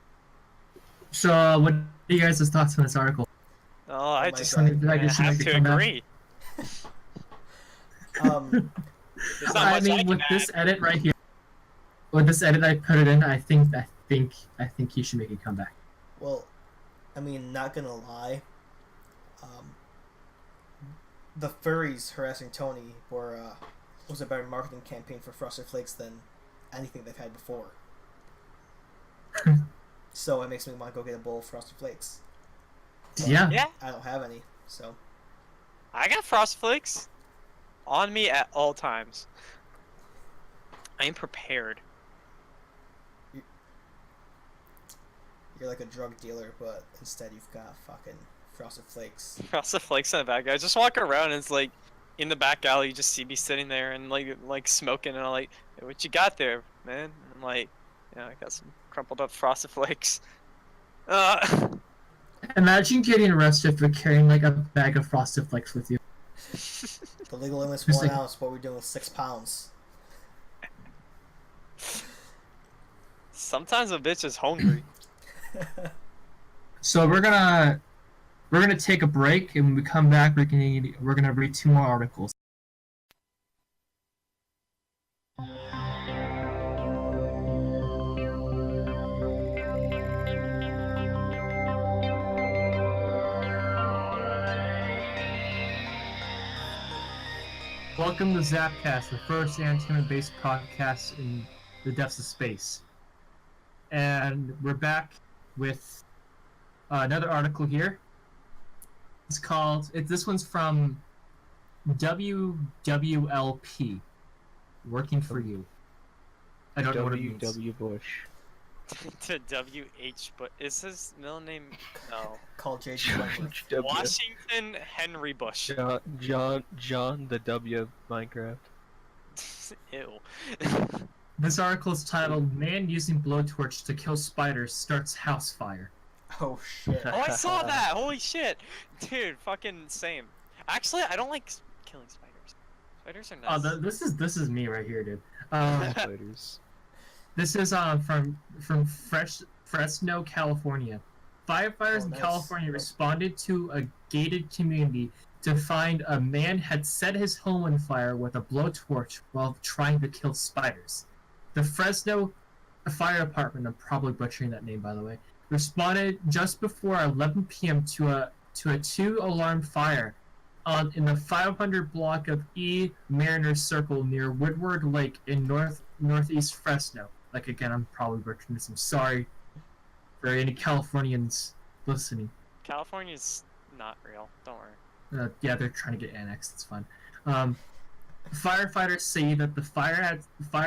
So, what are you guys' thoughts on this article? Oh, I just God. have to agree. There's not I much mean, can with add. this edit right here, with this edit I put it in, I think he should make a comeback. Well, I mean, not gonna lie. The furries harassing Tony was a better marketing campaign for Frosted Flakes than anything they've had before. So it makes me want to go get a bowl of Frosted Flakes. But Yeah. I don't have any, so. I got Frost Flakes on me at all times. I am prepared. You're like a drug dealer, but instead you've got fucking Frosted Flakes. Frosted Flakes in the back. I just walk around and it's like in the back alley. You just see me sitting there and like smoking, and I'm like, hey, "What you got there, man?" And I'm like, "Yeah, I got some crumpled up Frosted Flakes." Imagine getting arrested for carrying like a bag of Frosted Flakes with you. The legal limit's Just 1 like- ounce. What we're doing with 6 pounds. Sometimes a bitch is hungry. So we're gonna take a break, and when we come back, we're gonna read 2 more articles. Welcome to ZapCast, the first entertainment-based podcast in the depths of space. And we're back with another article here. It's called, this one's from WWLP, Working for You. I don't know what it means. W. Bush. To W.H. But is his middle name? No. Called J.G. Wentworth. W. Washington Henry Bush. John the W of Minecraft. Ew. This article is titled, Man Using Blowtorch to Kill Spiders Starts House Fire. Oh shit. Oh, I saw that! Holy shit! Dude, fucking same. Actually, I don't like killing spiders. Spiders are nice. Oh, this is me right here, dude. Spiders. This is from Fresno, California. Firefighters in nice. California responded to a gated community to find a man had set his home on fire with a blowtorch while trying to kill spiders. The Fresno Fire Department, I'm probably butchering that name by the way, responded just before 11 p.m. to a 2-alarm fire in the 500 block of E. Mariner Circle near Woodward Lake in northeast Fresno. Like, again, I'm probably butchering this. I'm sorry for any Californians listening. California's not real. Don't worry. Yeah, they're trying to get annexed. It's fun. Firefighters say that the fire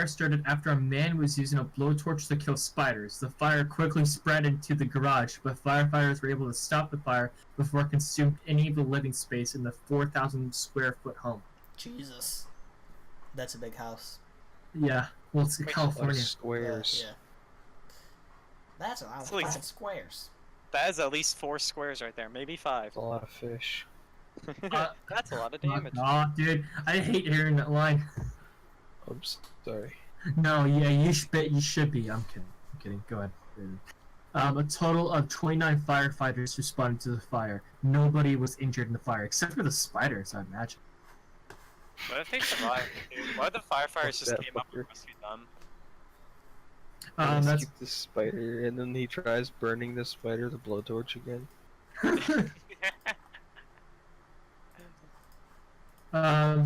started after a man was using a blowtorch to kill spiders. The fire quickly spread into the garage, but firefighters were able to stop the fire before it consumed any of the living space in the 4,000 square foot home. Jesus. That's a big house. Yeah, well, it's California. Squares. Yeah. That's a lot of It's like- fucking squares. That is at least 4 squares right there. Maybe 5. That's a lot of fish. That's a lot of damage. Oh, dude, I hate hearing that line. Oops. Sorry. No, yeah, you should be. I'm kidding. Go ahead. A total of 29 firefighters responded to the fire. Nobody was injured in the fire, except for the spiders, I imagine. What if they survived, dude? What if the firefighters just That came up and fucker. rescued them? That's Keep the spider, and then he tries burning the spider with a blowtorch again.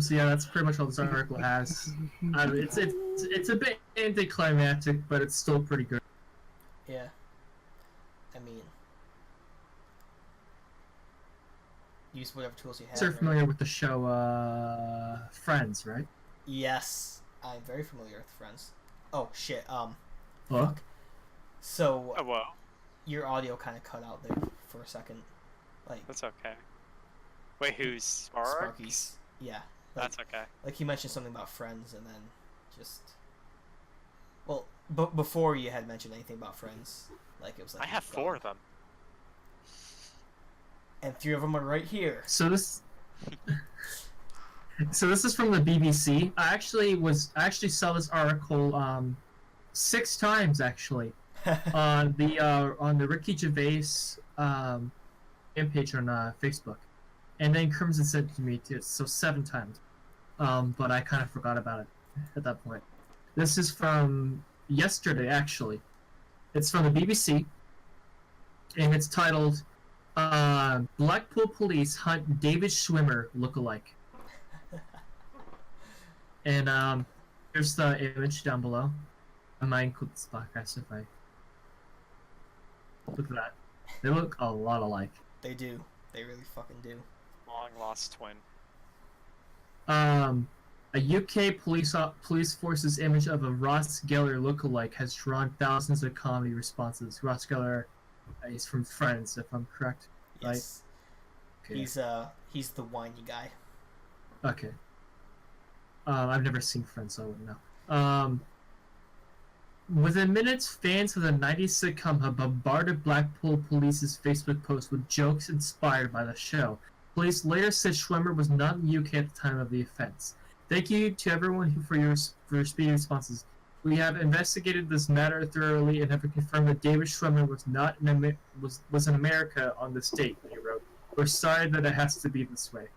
So yeah, that's pretty much all this article has. It's a bit anticlimactic, but it's still pretty good. Yeah. I mean, use whatever tools you have. You're right? familiar with the show Friends, right? Yes, I'm very familiar with Friends. Oh shit. Fuck. So Oh, well. your audio kind of cut out there for a second. Like That's okay. Wait, who's Sparks? Sparky's. Yeah. Like, That's okay. like he mentioned something about Friends, and then just. Well, before you had mentioned anything about Friends, like it was like. I have 4 of them. And 3 of them are right here. So this is from the BBC. I actually saw this article 6 times actually on the Ricky Gervais fan page on Facebook, and then Crimson sent it to me too. So 7 times. but I kind of forgot about it at that point. This is from yesterday, actually. It's from the BBC, and it's titled Blackpool Police Hunt David Schwimmer Lookalike. And here's the image down below. I might include this podcast if I... Look at that. They look a lot alike. They do. They really fucking do. Long lost twin. A UK police force's image of a Ross Geller lookalike has drawn thousands of comedy responses. Ross Geller is from Friends, if I'm correct. Yes. Right? Okay. He's the whiny guy. Okay. I've never seen Friends, so I wouldn't know. Within minutes, fans of the 90s sitcom have bombarded Blackpool Police's Facebook post with jokes inspired by the show. Police later said Schwimmer was not in the UK at the time of the offense. Thank you to everyone for your speedy responses. We have investigated this matter thoroughly and have confirmed that David Schwimmer was not was in America on this date, he wrote. We're sorry that it has to be this way.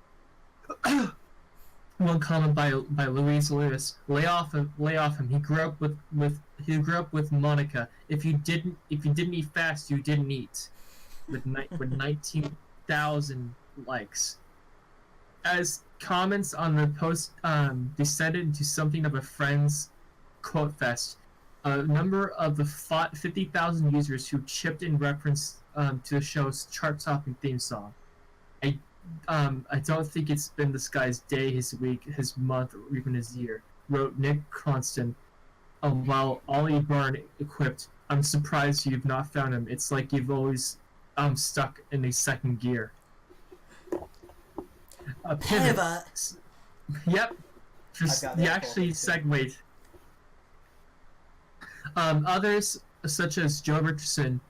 One comment by Louise Lewis: lay off him. He grew up with Monica. If you didn't eat fast, you didn't eat. With 19,000 likes. As comments on the post descended into something of a Friends quote fest, a number of the 50,000 users who chipped in reference to the show's chart-topping theme song. I don't think it's been this guy's day, his week, his month, or even his year, wrote Nick Constant, while Ollie Byrne equipped, I'm surprised you've not found him. It's like you've always stuck in a second gear. A pivot. Yep. Just you actually segued. Others, such as Joe Richardson,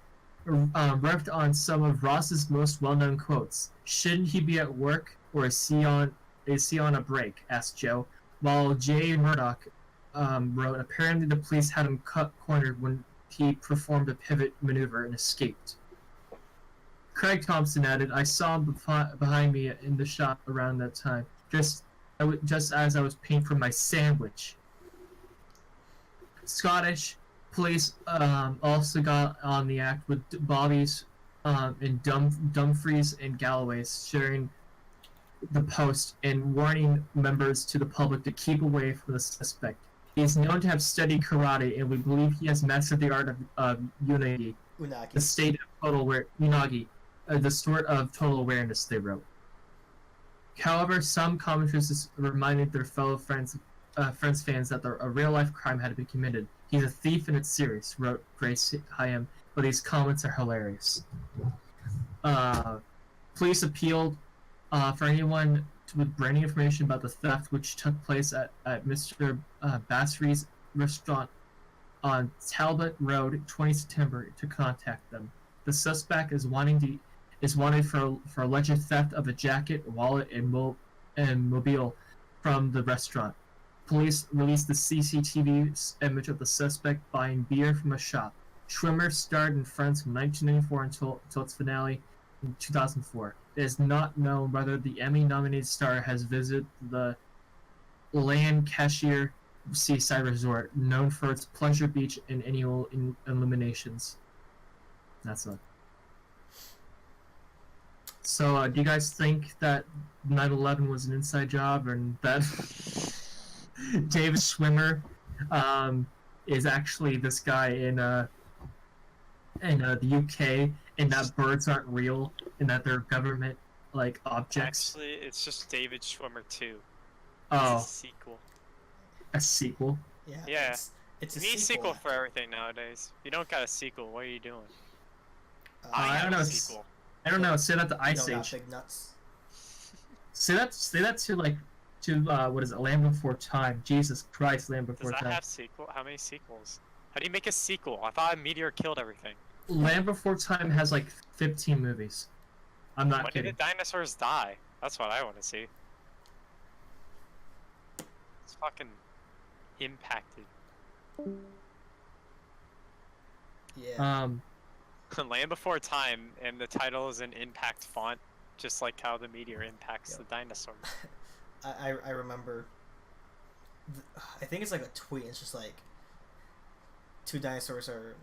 riffed on some of Ross's most well-known quotes. Shouldn't he be at work, or is he on a break? Asked Joe. While Jay Murdoch wrote, apparently the police had him cornered when he performed a pivot maneuver and escaped. Craig Thompson added, I saw him behind me in the shop around that time, just as I was paying for my sandwich. Scottish police also got on the act with Bobby's and Dumfries and Galloway's sharing the post and warning members to the public to keep away from the suspect. He is known to have studied karate, and we believe he has mastered the art of unagi, the state of the sort of total awareness, they wrote. However, some commenters reminded their fellow Friends fans that a real-life crime had been committed. He's a thief and it's serious, wrote Grace Hyam, but these comments are hilarious. Police appealed for anyone with branding information about the theft which took place at Mr. Basri's restaurant on Talbot Road, 20 September, to contact them. The suspect is wanted for alleged theft of a jacket, wallet, and mobile from the restaurant. Police released the CCTV image of the suspect buying beer from a shop. Schwimmer starred in Friends from 1994 until its finale in 2004. It is not known whether the Emmy-nominated star has visited the Lancashire seaside resort, known for its pleasure beach and annual illuminations. That's it. So, do you guys think that 9/11 was an inside job, and that David Schwimmer is actually this guy in the UK, and that birds aren't real, and that they're government objects? Actually, it's just David Schwimmer 2. Oh, it's a sequel. A sequel? Yeah. It's you a need sequel for everything nowadays. If you don't got a sequel, what are you doing? I don't know. Sequel. I don't know. Say that to Ice You don't Age. got big nuts. Say that to what is it? Land Before Time. Jesus Christ, Land Before Does that Time. have sequel? How many sequels? How do you make a sequel? I thought a meteor killed everything. Land Before Time has 15 movies. I'm not When kidding. did the dinosaurs die? That's what I want to see. It's fucking impacted. Yeah. Land Before Time, and the title is in impact font, just like how the meteor impacts the dinosaurs. I remember I think it's like a tweet. It's just like two dinosaurs are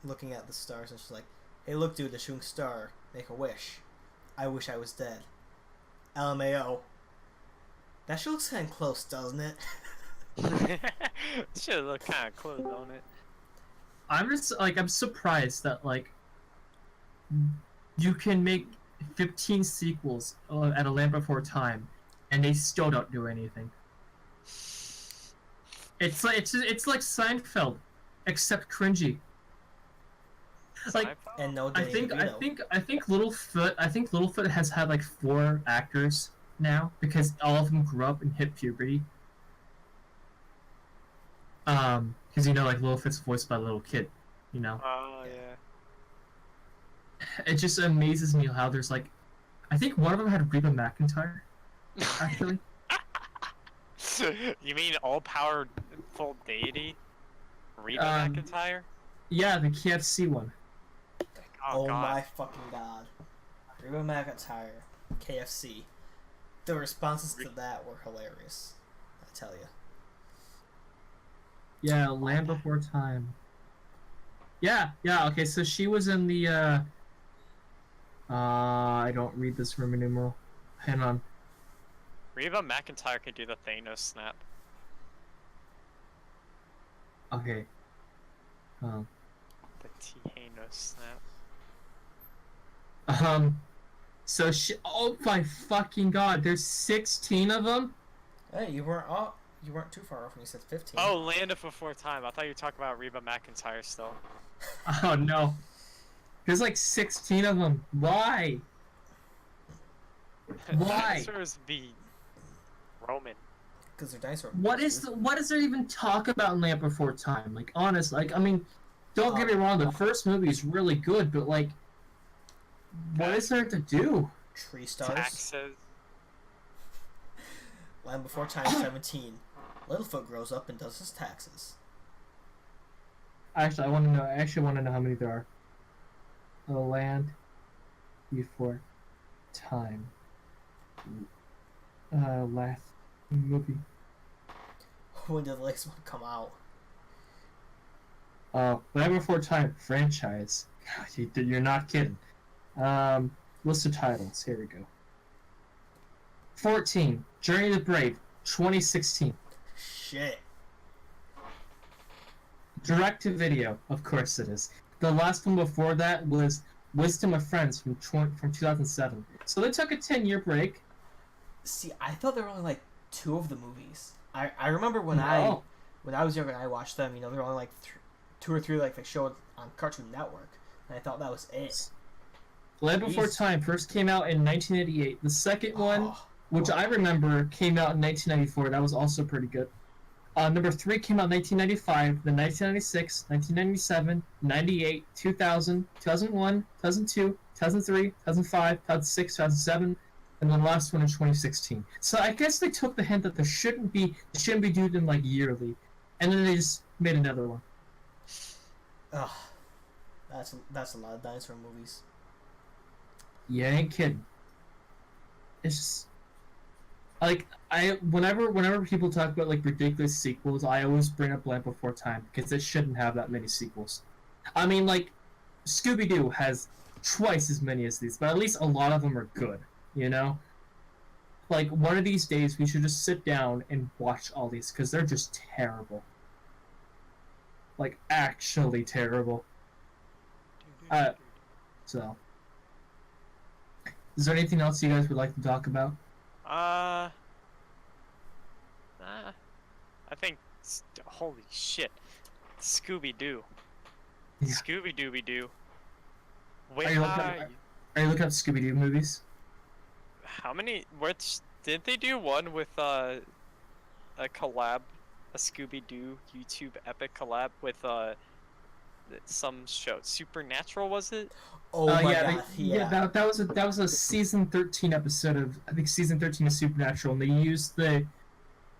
looking at the stars, and it's just like, "Hey, look, dude, the shooting star. Make a wish. I wish I was dead." LMAO. That shit looks kind of close, doesn't it? Should look kind of close, don't it? I'm just like, I'm surprised that like you can make 15 sequels at A Land Before Time, and they still don't do anything. It's like Seinfeld, except cringy. Like, And no I Danny DeVito. think Littlefoot has had like 4 actors now because all of them grew up and hit puberty. Because like Littlefoot's voiced by a little kid, Oh yeah. It just amazes me how there's like, I think one of them had Reba McEntire, actually. You mean all-powerful deity? Reba McEntire? Yeah, the KFC one. Oh God. my fucking god. Reba McEntire, KFC. The responses to that were hilarious. I tell you. Yeah, Land Before Time. Yeah, okay, so she was in the, I don't read this Roman numeral. Hang on. Reba McEntire could do the Thanos snap. Okay. The Thanos snap. So oh my fucking god, there's 16 of them? Hey, you weren't too far off when you said 15. Oh, Land of Before Time. I thought you were talking about Reba McEntire still. Oh no. There's like 16 of them. Why? Why? Dinosaurs be Roman. Because they're dinosaur. What is there even talk about in Land Before Time? Like, honest, like, I mean, don't get me wrong, the first movie is really good, but like, what is there to do? Tree stars. Taxes. Land Before Time 17. Littlefoot grows up and does his taxes. Actually, I actually want to know how many there are. The Land Before Time. Last movie. When did the latest one come out? Land Before Time franchise. God, you're not kidding. List of titles. Here we go. 14. Journey to the Brave, 2016. Shit. Direct to video, of course it is. The last one before that was Wisdom of Friends from 2007. So they took a 10-year break. See, I thought there were only like 2 of the movies. I remember when I was younger and I watched them. There were only like 2 or 3 like they showed on Cartoon Network, and I thought that was it. Land Before Time first came out in 1988. The second one, which I remember, came out in 1994. That was also pretty good. Number 3 came out in 1995, then 1996, 1997, 98, 2000, 2001, 2002, 2003, 2005, 2006, 2007, and then the last one in 2016. So I guess they took the hint that it shouldn't be doing them like yearly, and then they just made another one. Ugh, that's a lot of dinosaur movies. Yeah, ain't kidding. It's just like whenever people talk about like ridiculous sequels, I always bring up Land Before Time because it shouldn't have that many sequels. I mean, like Scooby-Doo has twice as many as these, but at least a lot of them are good. Like one of these days we should just sit down and watch all these because they're just terrible. Like actually terrible. So. Is there anything else you guys would like to talk about? I think. Holy shit, Scooby-Doo. Yeah. Scooby-Dooby-Doo. Are you looking up Scooby-Doo movies? How many? Didn't they do one with a collab, a Scooby-Doo YouTube epic collab with some show, Supernatural, was it? Oh my god! That was a season 13 episode of, I think, season 13 of Supernatural, and they used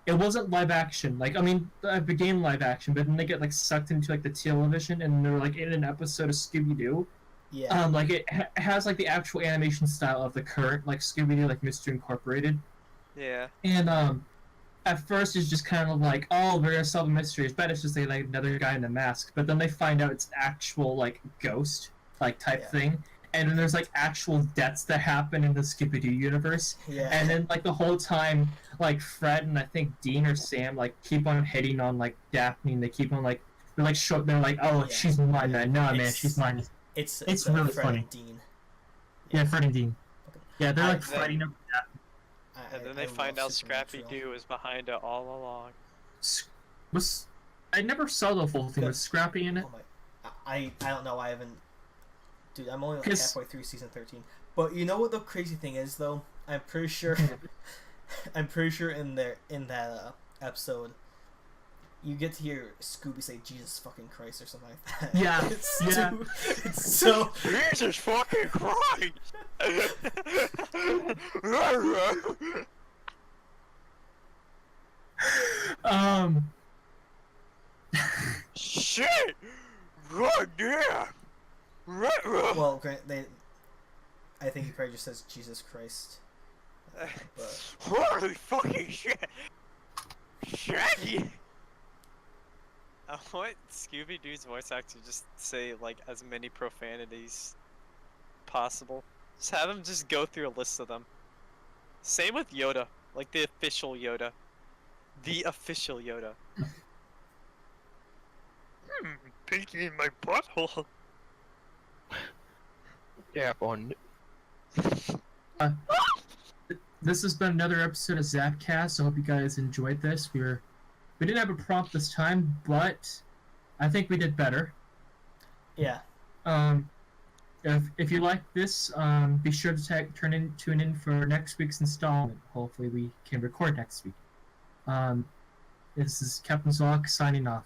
it wasn't live action, like, I mean, it became live action, but then they get like sucked into like the television, and they're like in an episode of Scooby-Doo. Yeah. Like it has like the actual animation style of the current like Scooby-Doo, like Mystery Incorporated. Yeah. And at first it's just kind of like, oh, we're gonna solve the mysteries, but it's just like another guy in a mask. But then they find out it's actual like ghost like type thing, and then there's like actual deaths that happen in the Scooby-Doo universe. Yeah. And then like the whole time, like Fred and I think Dean or Sam like keep on hitting on like Daphne, and they keep on like they're like they're like, oh, she's mine, man. No, man, she's mine. It's really Fred funny. And Dean. Yeah, Fred and Dean. Yeah, they're like fighting over Daphne. And then they find out Scrappy Doo was behind it all along. I never saw the full thing. Was Scrappy in it? Oh my! I don't know. I haven't. Dude, I'm only like halfway through season 13. But you know what the crazy thing is, though? I'm pretty sure. I'm pretty sure in that episode, you get to hear Scooby say "Jesus fucking Christ" or something like that. Yeah. It's so. Jesus fucking Christ! Shit! God damn! Well, I think he probably just says Jesus Christ. But... Holy fucking shit! Shaggy! I want Scooby-Doo's voice actor to just say like as many profanities possible. Just have him just go through a list of them. Same with Yoda, like the official Yoda. The official Yoda. Pinky in my butthole. Yeah, on. This has been another episode of ZapCast. I hope you guys enjoyed this. We didn't have a prompt this time, but I think we did better. Yeah. If you like this, be sure to tune in for next week's installment. Hopefully we can record next week. This is Captain Zoc signing off.